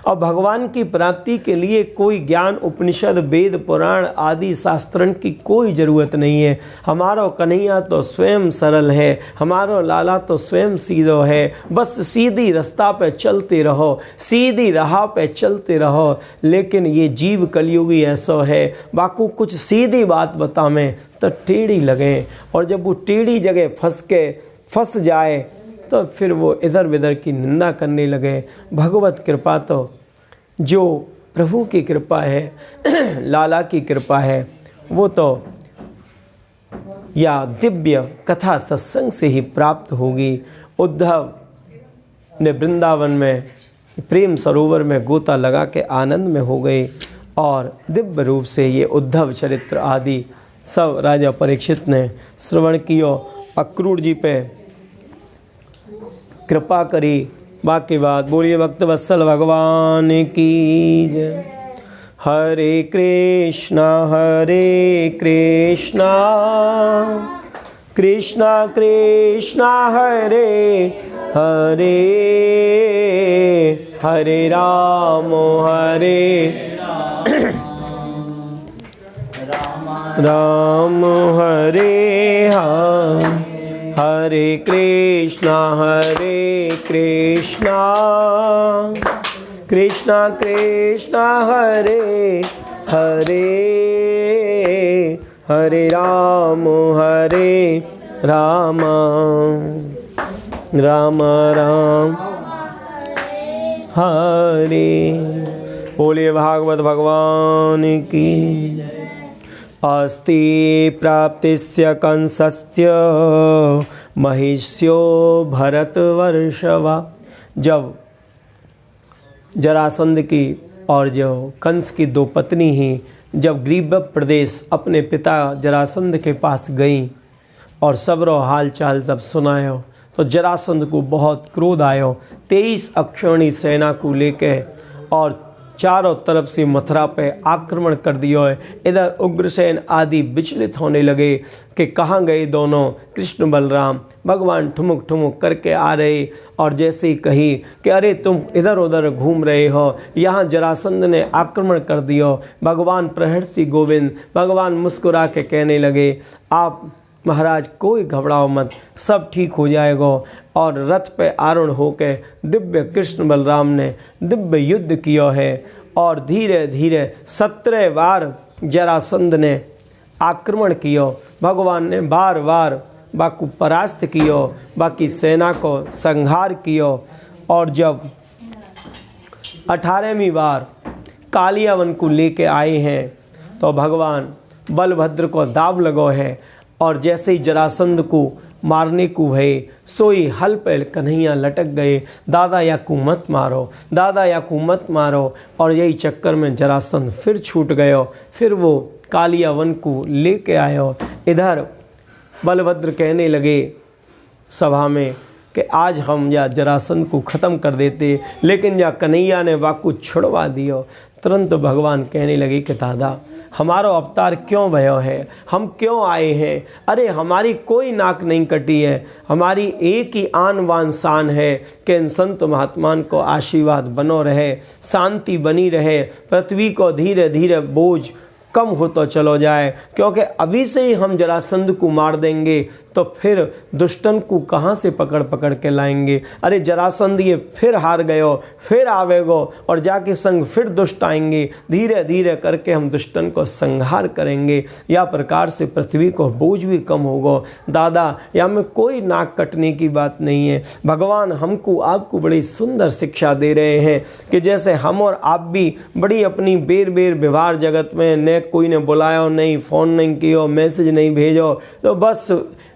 और भगवान की प्राप्ति के लिए कोई ज्ञान उपनिषद वेद पुराण आदि शास्त्रन की कोई ज़रूरत नहीं है। हमारो कन्हैया तो स्वयं सरल है, हमारो लाला तो स्वयं सीधो है। बस सीधी रास्ता पे चलते रहो, सीधी राह पे चलते रहो। लेकिन ये जीव कलयुगी ऐसा है, बाकू कुछ सीधी बात बता में तो टेढ़ी लगे, और जब वो टेढ़ी जगह फंस जाए तो फिर वो इधर उधर की निंदा करने लगे। भगवत कृपा तो जो प्रभु की कृपा है, लाला की कृपा है, वो तो या दिव्य कथा सत्संग से ही प्राप्त होगी। उद्धव ने वृंदावन में प्रेम सरोवर में गोता लगा के आनंद में हो गए और दिव्य रूप से ये उद्धव चरित्र आदि सब राजा परीक्षित ने श्रवण किया। अक्रूर जी पे कृपा करी। बाकी बात बोलिए भक्त वत्सल भगवान की जय। हरे कृष्णा कृष्णा कृष्णा हरे हरे हरे राम राम हरे हरे कृष्णा कृष्णा कृष्णा हरे हरे हरे राम राम राम हरे। बोलिए भागवत भगवान की। अस्ति प्राप्तिस्य कंसस्य महिष्यो भरतवर्षवा। जब जरासंध की और जो कंस की दो पत्नी ही जब ग्रीब प्रदेश अपने पिता जरासंध के पास गईं और सबरो हाल चाल जब सुनायो तो जरासंध को बहुत क्रोध आयो। 23 अक्षौणी सेना को लेके और चारों तरफ से मथुरा पे आक्रमण कर दिया है। इधर उग्रसेन आदि विचलित होने लगे कि कहाँ गए दोनों कृष्ण बलराम। भगवान ठुमुक ठुमुक करके आ रहे और जैसे ही कही कि अरे तुम इधर उधर घूम रहे हो, यहाँ जरासंध ने आक्रमण कर दिया। भगवान प्रहर्षि गोविंद भगवान मुस्कुरा के कहने लगे, आप महाराज कोई घबराओ मत, सब ठीक हो जाएगा। और रथ पे आरूढ़ होकर दिव्य कृष्ण बलराम ने दिव्य युद्ध किया है और धीरे धीरे 17 बार जरासंध ने आक्रमण किया। भगवान ने बार बार बाकू परास्त किया, बाकी सेना को संहार किया। और जब 18वीं बार कालियावन को लेके आए हैं तो भगवान बलभद्र को दाव लगो है और जैसे ही जरासंध को मारने को है सोई हल पे कन्हैया लटक गए। दादा या को मत मारो, दादा या को मत मारो। और यही चक्कर में जरासंध फिर छूट गयो। फिर वो कालियावन को लेके आयो। इधर बलभद्र कहने लगे सभा में कि आज हम या जरासंध को ख़त्म कर देते, लेकिन या कन्हैया ने वाकू छुड़वा दियो। तुरंत भगवान कहने लगे कि दादा हमारा अवतार क्यों भयो है, हम क्यों आए हैं। अरे हमारी कोई नाक नहीं कटी है, हमारी एक ही आन बान शान है कि इन संत महात्मान को आशीर्वाद बनो रहे, शांति बनी रहे, पृथ्वी को धीरे धीरे बोझ कम होता चलो जाए। क्योंकि अभी से ही हम जरासंध को मार देंगे तो फिर दुष्टन को कहाँ से पकड़ पकड़ के लाएंगे। अरे जरासंध ये फिर हार गयो, फिर आवेगो और जाके संग फिर दुष्ट आएंगे। धीरे धीरे करके हम दुष्टन को संहार करेंगे, या प्रकार से पृथ्वी को बोझ भी कम होगा। दादा या में कोई नाक कटने की बात नहीं है। भगवान हमको आपको बड़ी सुंदर शिक्षा दे रहे हैं कि जैसे हम और आप भी बड़ी अपनी बेर बेर व्यवहार जगत में न कोई ने बुलाया नहीं, फ़ोन नहीं किया, मैसेज नहीं भेजो, तो बस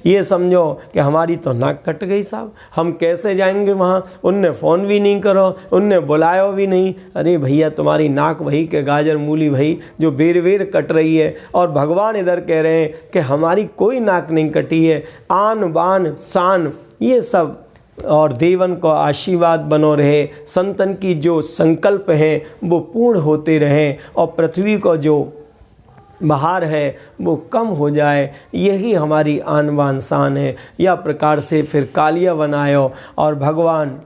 ये समझो कि हमारी तो नाक कट गई साहब, हम कैसे जाएंगे वहाँ। उनने फ़ोन भी नहीं करो, उनने बुलाया भी नहीं। अरे भैया तुम्हारी नाक वही के गाजर मूली वही जो बेर बेर कट रही है। और भगवान इधर कह रहे हैं कि हमारी कोई नाक नहीं कटी है। आन बान शान ये सब और देवन को आशीर्वाद बनो रहे, संतन की जो संकल्प हैं वो पूर्ण होते रहें और पृथ्वी को जो बहार है वो कम हो जाए, यही हमारी आन बान शान है। या प्रकार से फिर कालियावन आयो और भगवान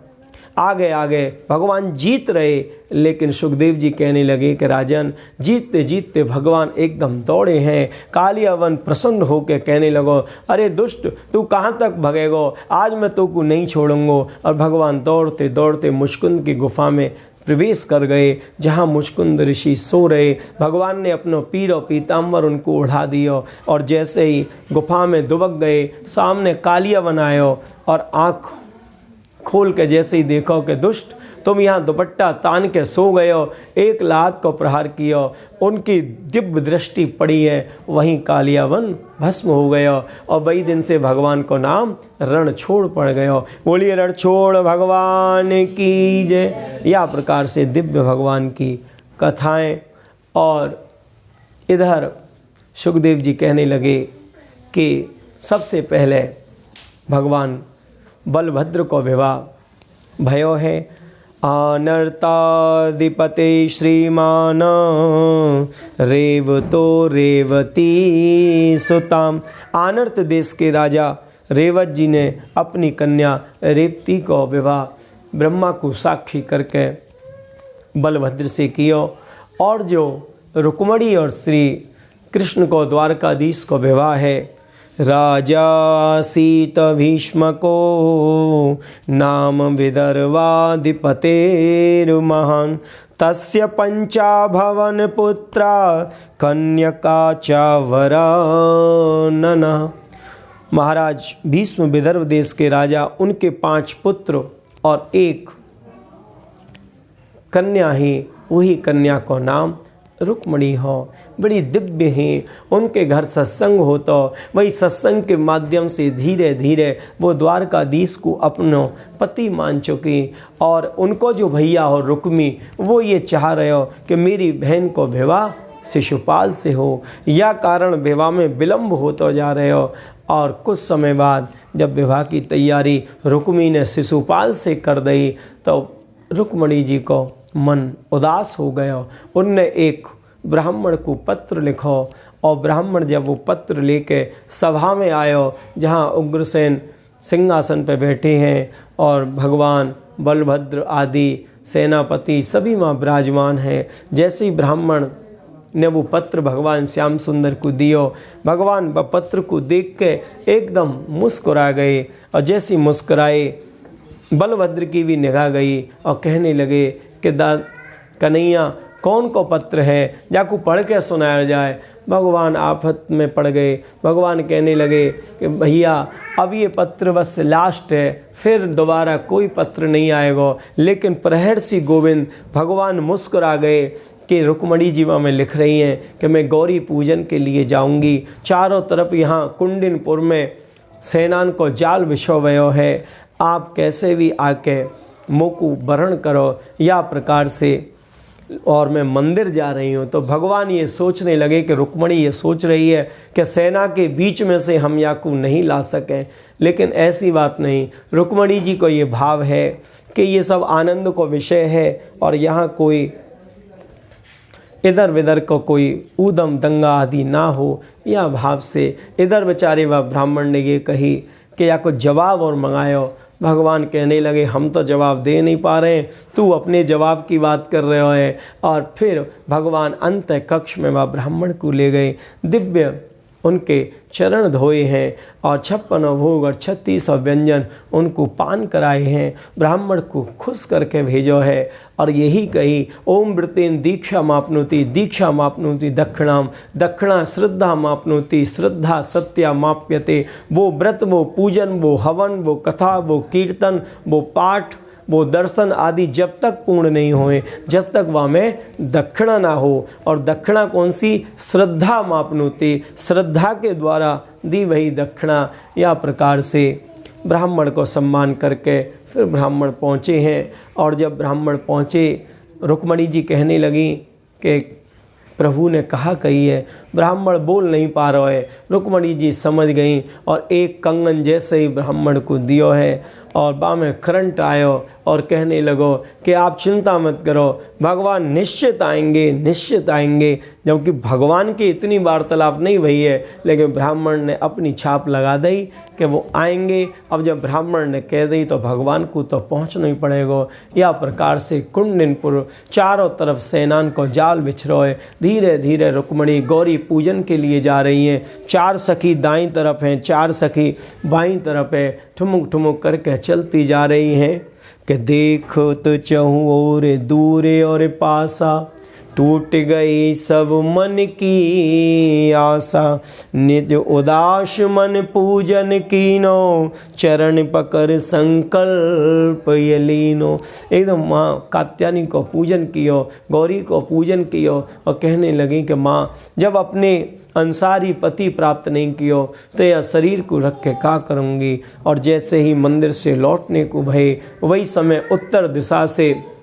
आगे आगे भगवान जीत रहे। लेकिन सुखदेव जी कहने लगे कि राजन जीतते जीतते भगवान एकदम दौड़े हैं। कालियावन प्रसन्न होकर कहने लगो, अरे दुष्ट तू कहाँ तक भगेगो, आज मैं तो को नहीं छोड़ूंगा। और भगवान दौड़ते दौड़ते मुचकुंद की गुफा में प्रवेश कर गए, जहाँ मुचकुंद ऋषि सो रहे। भगवान ने अपना पीर और पीताम्बर उनको उड़ा दिया और जैसे ही गुफा में दुबक गए, सामने कालियावन आयो और आँख खोल के जैसे ही देखो कि दुष्ट तुम यहाँ दुपट्टा तान के सो गए हो, एक लात को प्रहार किया। उनकी दिव्य दृष्टि पड़ी है, वहीं कालियावन भस्म हो गया और वही दिन से भगवान को नाम रणछोड़ पड़ गया। बोलिए रणछोड़ भगवान की जय। या प्रकार से दिव्य भगवान की कथाएं। और इधर सुखदेव जी कहने लगे कि सबसे पहले भगवान बलभद्र को विवाह भयो है। अनर्ताधिपते श्रीमान रेवतो रेवती सुताम। आनर्त देश के राजा रेवत जी ने अपनी कन्या रेवती को विवाह ब्रह्मा को साक्षी करके बलभद्र से किया, और जो रुक्मणी और श्री कृष्ण को द्वारकाधीश को विवाह है। राजा सीत भीष्म को नाम विदर्वाधिपतेर्महान् तस्य पंचा भवन पुत्रा कन्यका चावरानन। महाराज भीष्म विदर्भ देश के राजा, उनके 5 पुत्र और 1 कन्या ही, वही कन्या को नाम रुक्मणी हो। बड़ी दिव्य हैं, उनके घर सत्संग हो तो वही सत्संग के माध्यम से धीरे धीरे वो द्वारकाधीश को अपनो पति मान चुकी, और उनको जो भैया हो रुक्मी, वो ये चाह रहे हो कि मेरी बहन को विवाह शिशुपाल से हो, या कारण विवाह में विलम्ब होता जा रहे हो। और कुछ समय बाद जब विवाह की तैयारी रुक्मी ने शिशुपाल से कर दी तो रुक्मणी जी को मन उदास हो गया। उनने एक ब्राह्मण को पत्र लिखो, और ब्राह्मण जब वो पत्र लेके सभा में आयो जहाँ उग्रसेन सिंहासन पर बैठे हैं और भगवान बलभद्र आदि सेनापति सभी वहाँ विराजमान हैं, जैसे ही ब्राह्मण ने वो पत्र भगवान श्याम सुंदर को दियो, भगवान व पत्र को देख के एकदम मुस्कुरा गए, और जैसे ही मुस्कुराए बलभद्र की भी निगाह गई और कहने लगे कि कन्हैया कौन को पत्र है, जाको पढ़ के सुनाया जाए। भगवान आफत में पड़ गए। भगवान कहने लगे कि भैया अब ये पत्र बस लास्ट है, फिर दोबारा कोई पत्र नहीं आएगा। लेकिन प्रहर्षि गोविंद भगवान मुस्कुरा गए कि रुक्मणी जी में लिख रही हैं कि मैं गौरी पूजन के लिए जाऊंगी। चारों तरफ यहाँ कुंडिनपुर में सेनान को जाल विछो भयो है, आप कैसे भी आके मोकू वरण करो, या प्रकार से, और मैं मंदिर जा रही हूँ। तो भगवान ये सोचने लगे कि रुक्मणी ये सोच रही है कि सेना के बीच में से हम याकू नहीं ला सकें, लेकिन ऐसी बात नहीं। रुक्मणी जी को ये भाव है कि ये सब आनंद को विषय है, और यहाँ कोई इधर विधर को कोई ऊधम दंगा आदि ना हो, या भाव से इधर बेचारे वह ब्राह्मण ने ये कही कि या कुछ जवाब और मंगायो। भगवान कहने लगे हम तो जवाब दे नहीं पा रहे हैं, तू अपने जवाब की बात कर रहे हो है। और फिर भगवान अंत कक्ष में वह ब्राह्मण को ले गए, दिव्य उनके चरण धोए हैं, और 56 भोग और 36 व्यंजन उनको पान कराए हैं। ब्राह्मण को खुश करके भेजो है, और यही कही ओम वृतेन दीक्षा मापनोति दीक्षा मापनोति दक्षिणाम दक्षिणा श्रद्धा मापनोति श्रद्धा सत्या माप्यते। वो व्रत, वो पूजन, वो हवन, वो कथा, वो कीर्तन, वो पाठ, वो दर्शन आदि जब तक पूर्ण नहीं होए, जब तक वहाँ में दक्षिणा ना हो। और दक्षिणा कौन सी? श्रद्धा मापनोति, श्रद्धा के द्वारा दी वही दक्षिणा। या प्रकार से ब्राह्मण को सम्मान करके फिर ब्राह्मण पहुँचे हैं। और जब ब्राह्मण पहुँचे, रुक्मणी जी कहने लगी कि प्रभु ने कहा कही है। ब्राह्मण बोल नहीं पा रहा है। रुक्मणी जी समझ गई, और एक कंगन जैसे ही ब्राह्मण को दियो है, और बा में करंट आयो, और कहने लगो कि आप चिंता मत करो, भगवान निश्चित आएंगे, निश्चित आएंगे। जबकि भगवान की इतनी वार्तालाप नहीं हुई है, लेकिन ब्राह्मण ने अपनी छाप लगा दी कि वो आएंगे। अब जब ब्राह्मण ने कह दी तो भगवान को तो पहुँचना ही पड़ेगा। या प्रकार से कुंडिनपुर चारों तरफ सेनान को जाल बिछ रहे। धीरे धीरे रुक्मणी गौरी पूजन के लिए जा रही हैं। 4 सखी दाईं तरफ हैं, 4 सखी बाईं तरफ है, ठुमुक ठुमुक करके चलती जा रही हैं कि देखो तो चहु और दूरे और पासा, टूट गई सब मन की आशा, निज उदास मन पूजन कीनो, चरण पकड़ संकल्प ये लीनो। एकदम माँ कात्यायनी को पूजन कियो, गौरी को पूजन कियो, और कहने लगी कि माँ जब अपने अंसारी पति प्राप्त नहीं कियो तो यह शरीर को रख के क्या करूँगी। और जैसे ही मंदिर से लौटने को भय, वही समय उत्तर दिशा से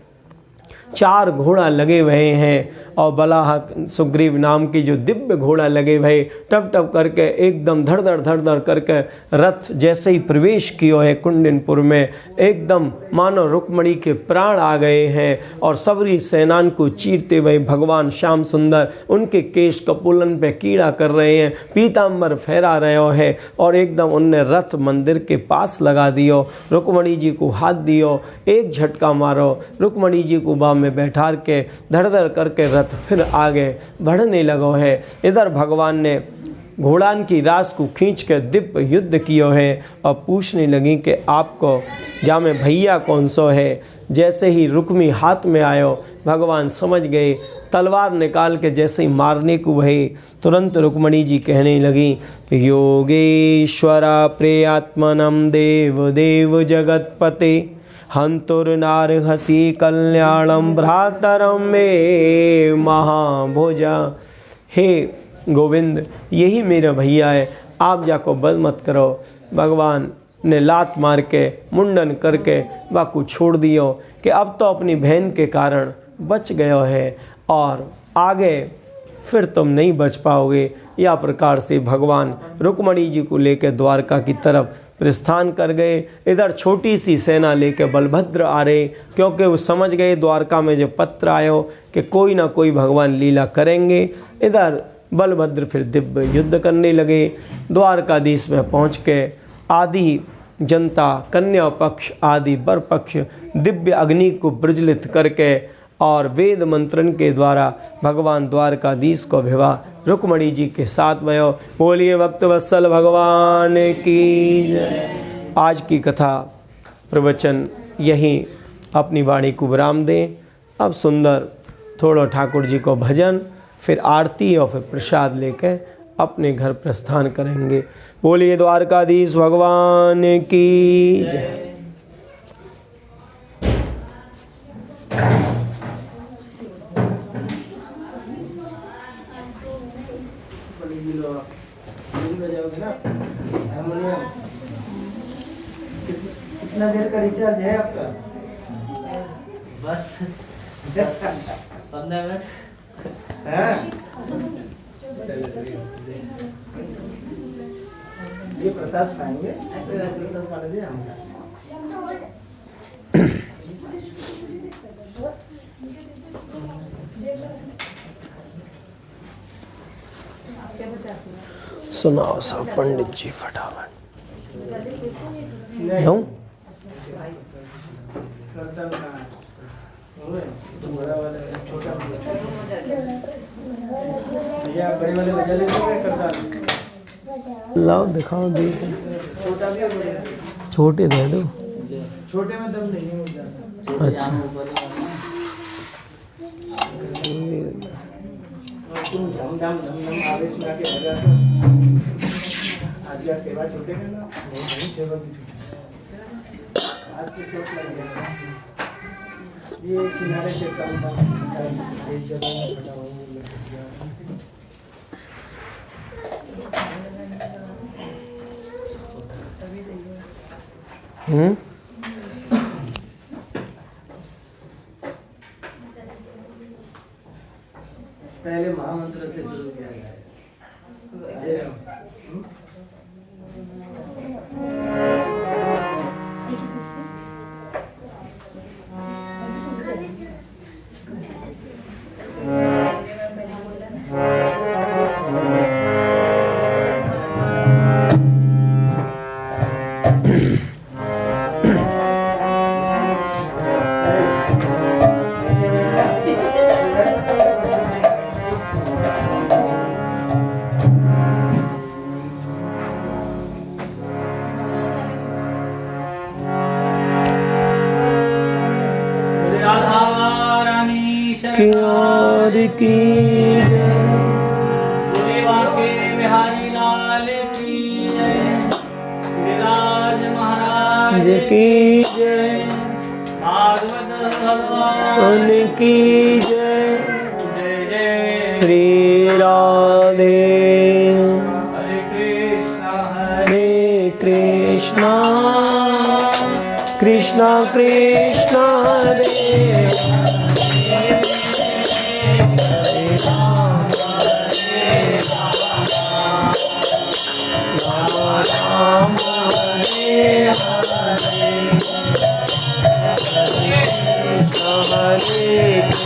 4 घोड़ा लगे हुए हैं और बलाहक सुग्रीव नाम की जो दिव्य घोड़ा लगे हुए टप टप करके एकदम धड़ धड़ करके रथ जैसे ही प्रवेश किया है कुंडिनपुर में, एकदम मानो रुक्मणी के प्राण आ गए हैं और सबरी सेनान को चीरते हुए भगवान श्याम सुंदर उनके केश कपोलन पे कीड़ा कर रहे हैं, पीताम्बर फहरा रहे हैं और एकदम उनने रथ मंदिर के पास लगा दियो, रुक्मणी जी को हाथ दियो, एक झटका मारो, रुक्मणी जी को बाह में बैठा के धड़ धड़ करके रथ फिर आगे बढ़ने लगो है। इधर भगवान ने घोड़ान की रास को खींच कर दिव्य युद्ध कियो है और पूछने लगी कि आपको जामे भैया कौन सो है। जैसे ही रुक्मी हाथ में आयो भगवान समझ गए, तलवार निकाल के जैसे ही मारने को वही तुरंत रुक्मणी जी कहने लगी, योगेश्वरा प्रियात्मनम देव देव जगतपते हंतुर्नारहसी कल्याणम भ्रातरम मे महाभुजा। हे गोविंद, यही मेरा भैया है, आप जाको बद मत करो। भगवान ने लात मार के मुंडन करके बाकू छोड़ दियो कि अब तो अपनी बहन के कारण बच गयो है और आगे फिर तुम नहीं बच पाओगे। या प्रकार से भगवान रुक्मणी जी को लेकर द्वारका की तरफ प्रस्थान कर गए। इधर छोटी सी सेना लेकर बलभद्र आ रहे, क्योंकि वो समझ गए द्वारका में जो पत्र आयो कि कोई ना कोई भगवान लीला करेंगे। इधर बलभद्र फिर दिव्य युद्ध करने लगे। द्वारकाधीश में पहुँच के आदि जनता, कन्या पक्ष आदि वर पक्ष दिव्य अग्नि को प्रज्वलित करके और वेद मंत्रण के द्वारा भगवान द्वारकाधीश को विवाह रुक्मणी जी के साथ भयो। बोलिए भक्तवत्सल भगवान की जय। आज की कथा प्रवचन यहीं अपनी वाणी को विराम दें। अब सुंदर थोड़ा ठाकुर जी को भजन, फिर आरती और फिर प्रसाद लेकर अपने घर प्रस्थान करेंगे। बोलिए द्वारकाधीश भगवान की जय। कितना देर का रिचार्ज है आपका? बस 15 मिनट है। ये प्रसाद खाएंगे, प्रसाद खा लीजिए। सुनाओ साहब पंडित जी फटाफट। क्यों? लाओ दिखाओ, देखो छोटे दे दो। छोटे में दम नहीं है। अच्छा, तुम धम धम आवेश में आके लगा आज का सेवा छोटे करना, नहीं सेवा की आज की चोट लग गया। ये किनारे से कम एक जगह में फटा हुआ पहले महामंत्र से शुरू किया गया है। की बिहारी लाल की जय, विराज महाराज की जय, भागवत भगवान की जय। जय जय श्री राधे। हरे कृष्णा कृष्णा कृष्णा हरे Hare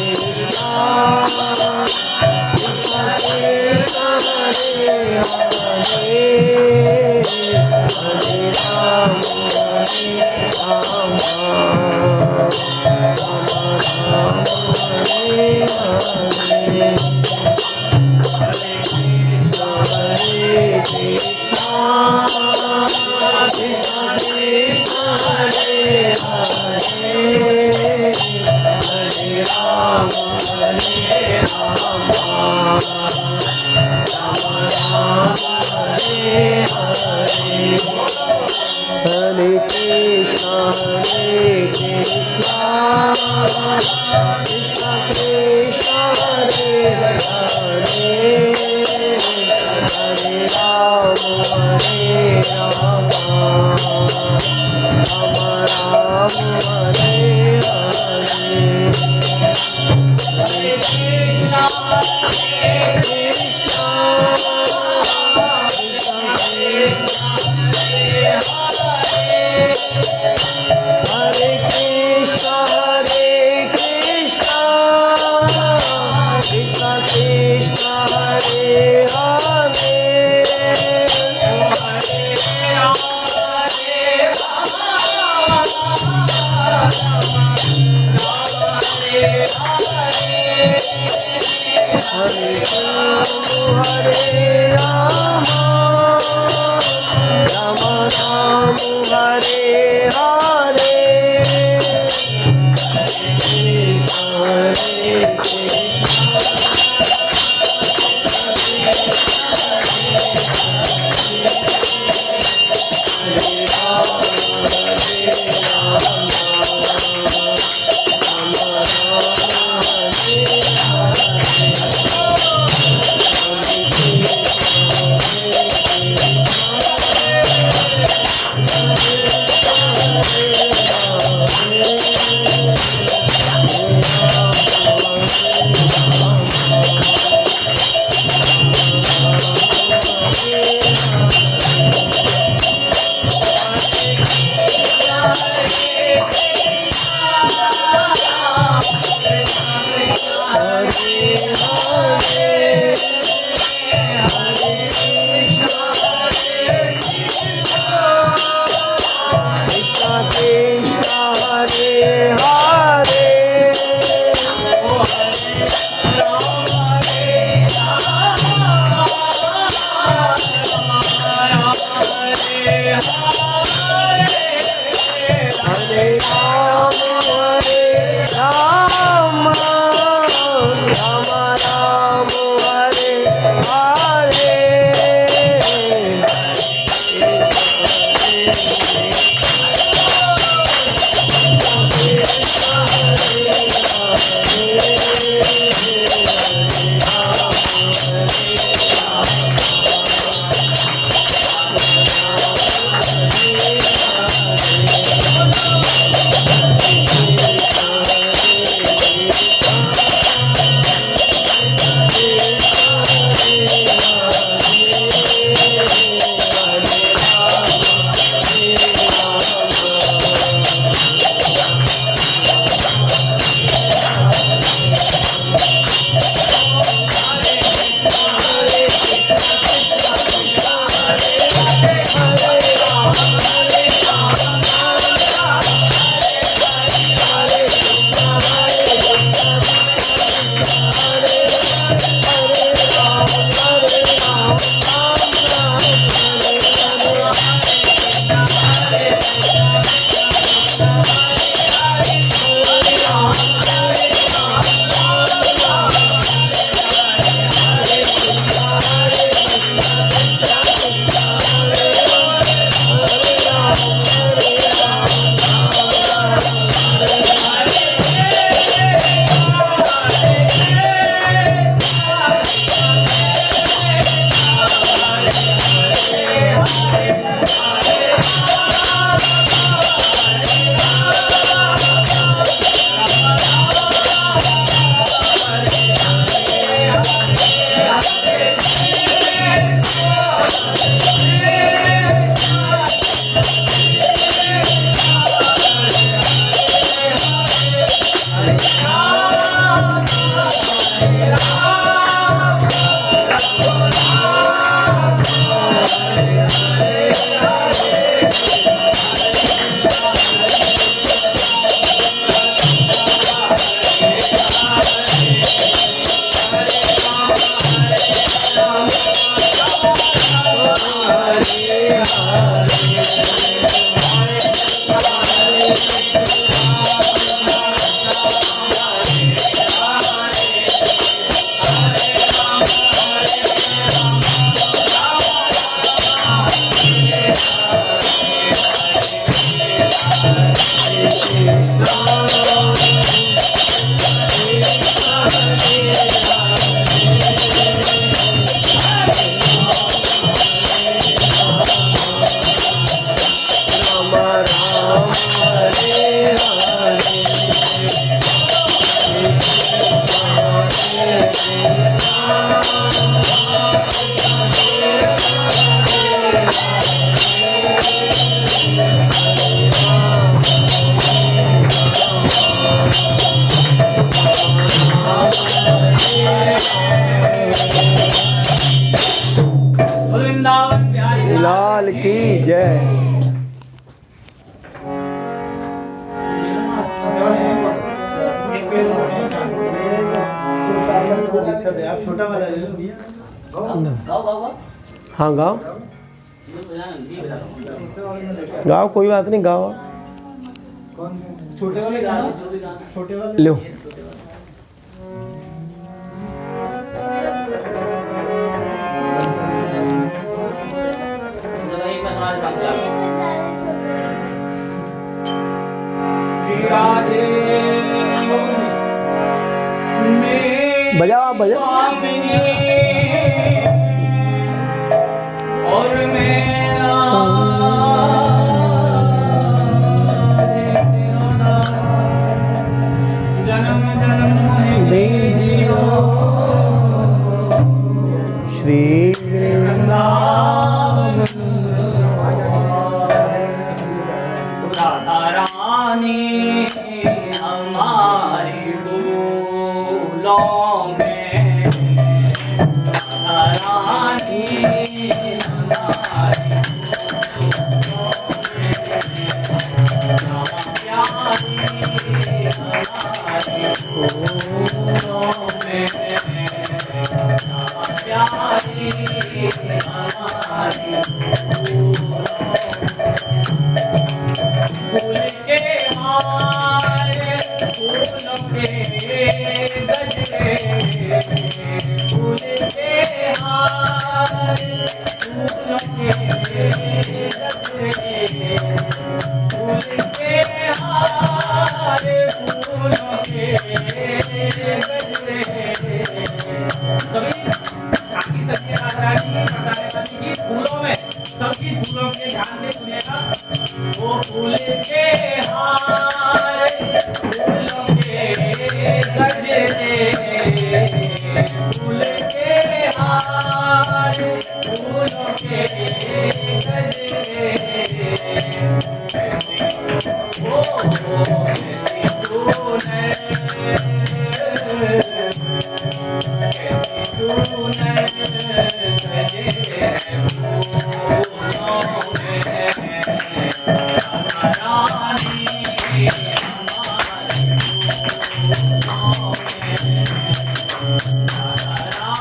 लाल की जय। छोटा वाला ले लो भैया। हाँ गाओ गाओ, कोई बात नहीं, गाओ। कौन छोटे वाले गाना? छोटे वाले लो। बजाओ बजाओ। और मेरा जन्म जन्म दे जियो श्री राधा रानी हमारी फूलों में, राधा रानी हमारी फूलों में, प्यारी हमारी फूल के हार, फूलों के गजरे, फूल के हार, फूलों के गजरे, फूल के हार, फूलों के गजरे। सभी बाकी सभी राधारानी बताने वाली की फूलों में, सबकी फूलों के ध्यान से सुनेगा। वो फूल के हार, फूलों के गजरे, फूल के हार, फूलों के गजरे। वो कैसी तूने, कैसी तूने सजे फूलों में, रानी हमारी फूलों में,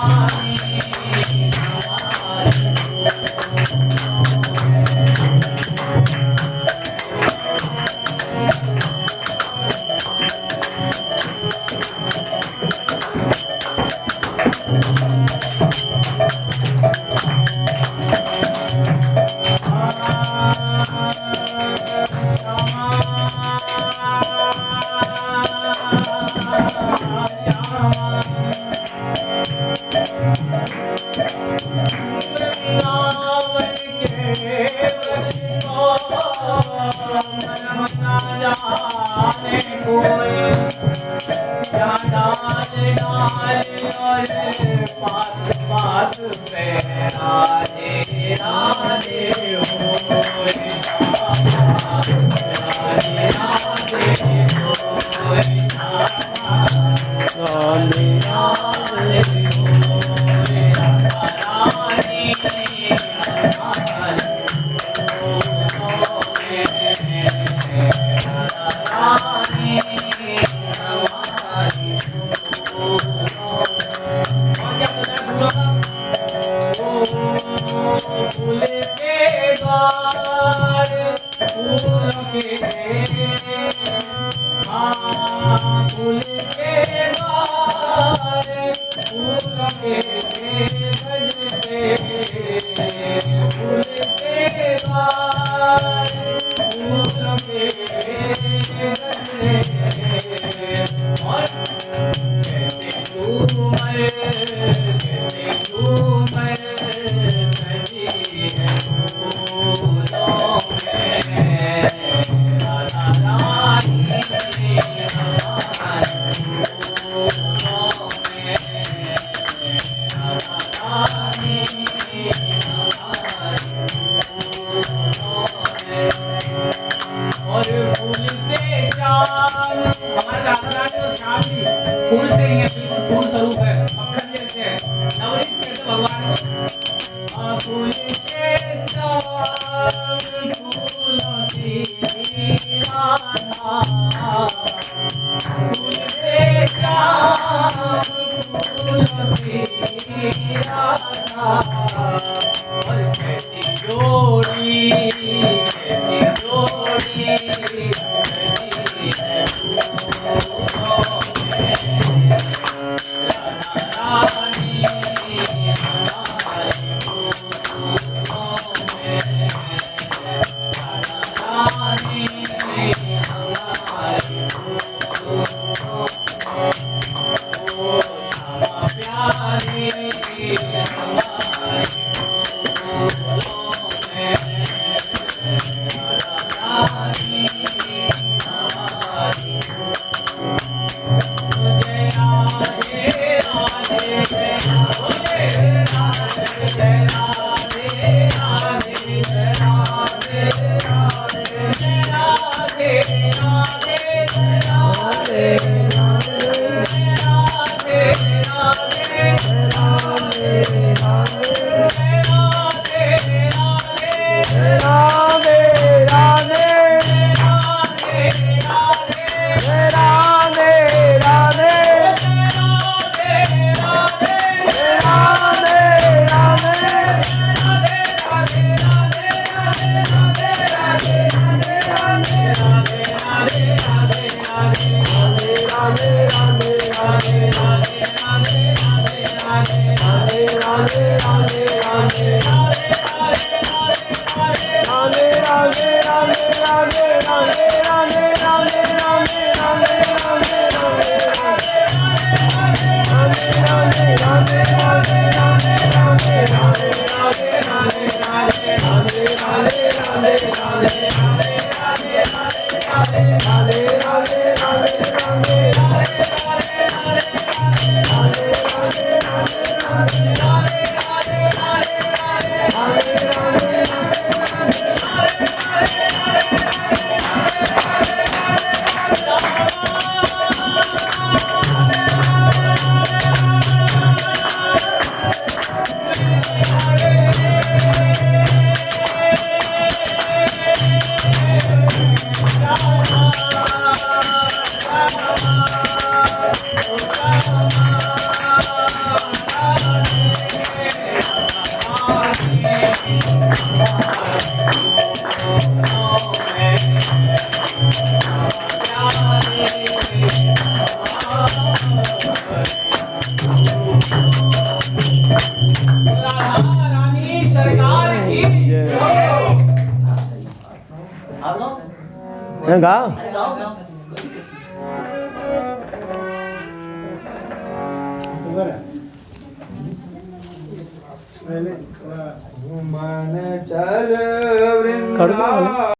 रानी हमारी जाने कोई डाल डाल और पात पात पे राधे राधे होए राधे राधे होए राधे राधे होए रानी हमारी गाए फूल के गजरे फूल के गाए फूल के गजरे और कैसे झूमर सजी है फूलों में राधा रानी हमारी फूलों में राधा रानी हमारी फूलों में और फूल से श्याम हमारे राधा रानी और श्याम जी फूल से ही है बिल्कुल फूल स्वरूप है मक्खन जैसे है नवनीत कहते भगवान को फूल से श्याम फूलों से राधा फूल से श्याम फूलों से राधा और कैसी जोड़ी सजी है फूलों में राधा रानी हमारी फूलों में राधा रानी हमारी फूलों ओ श्यामा प्यारी हमारी फूलों में राधा रानी हमारी जय राधे राधे जय राधे राधे जय राधे राधे जय राधे राधे जय राधे राधे जय राधे राधे जय राधे राधे जय राधे राधे जय राधे राधे जय राधे राधे जय राधे राधे गाओ पहले मन चल कर दो।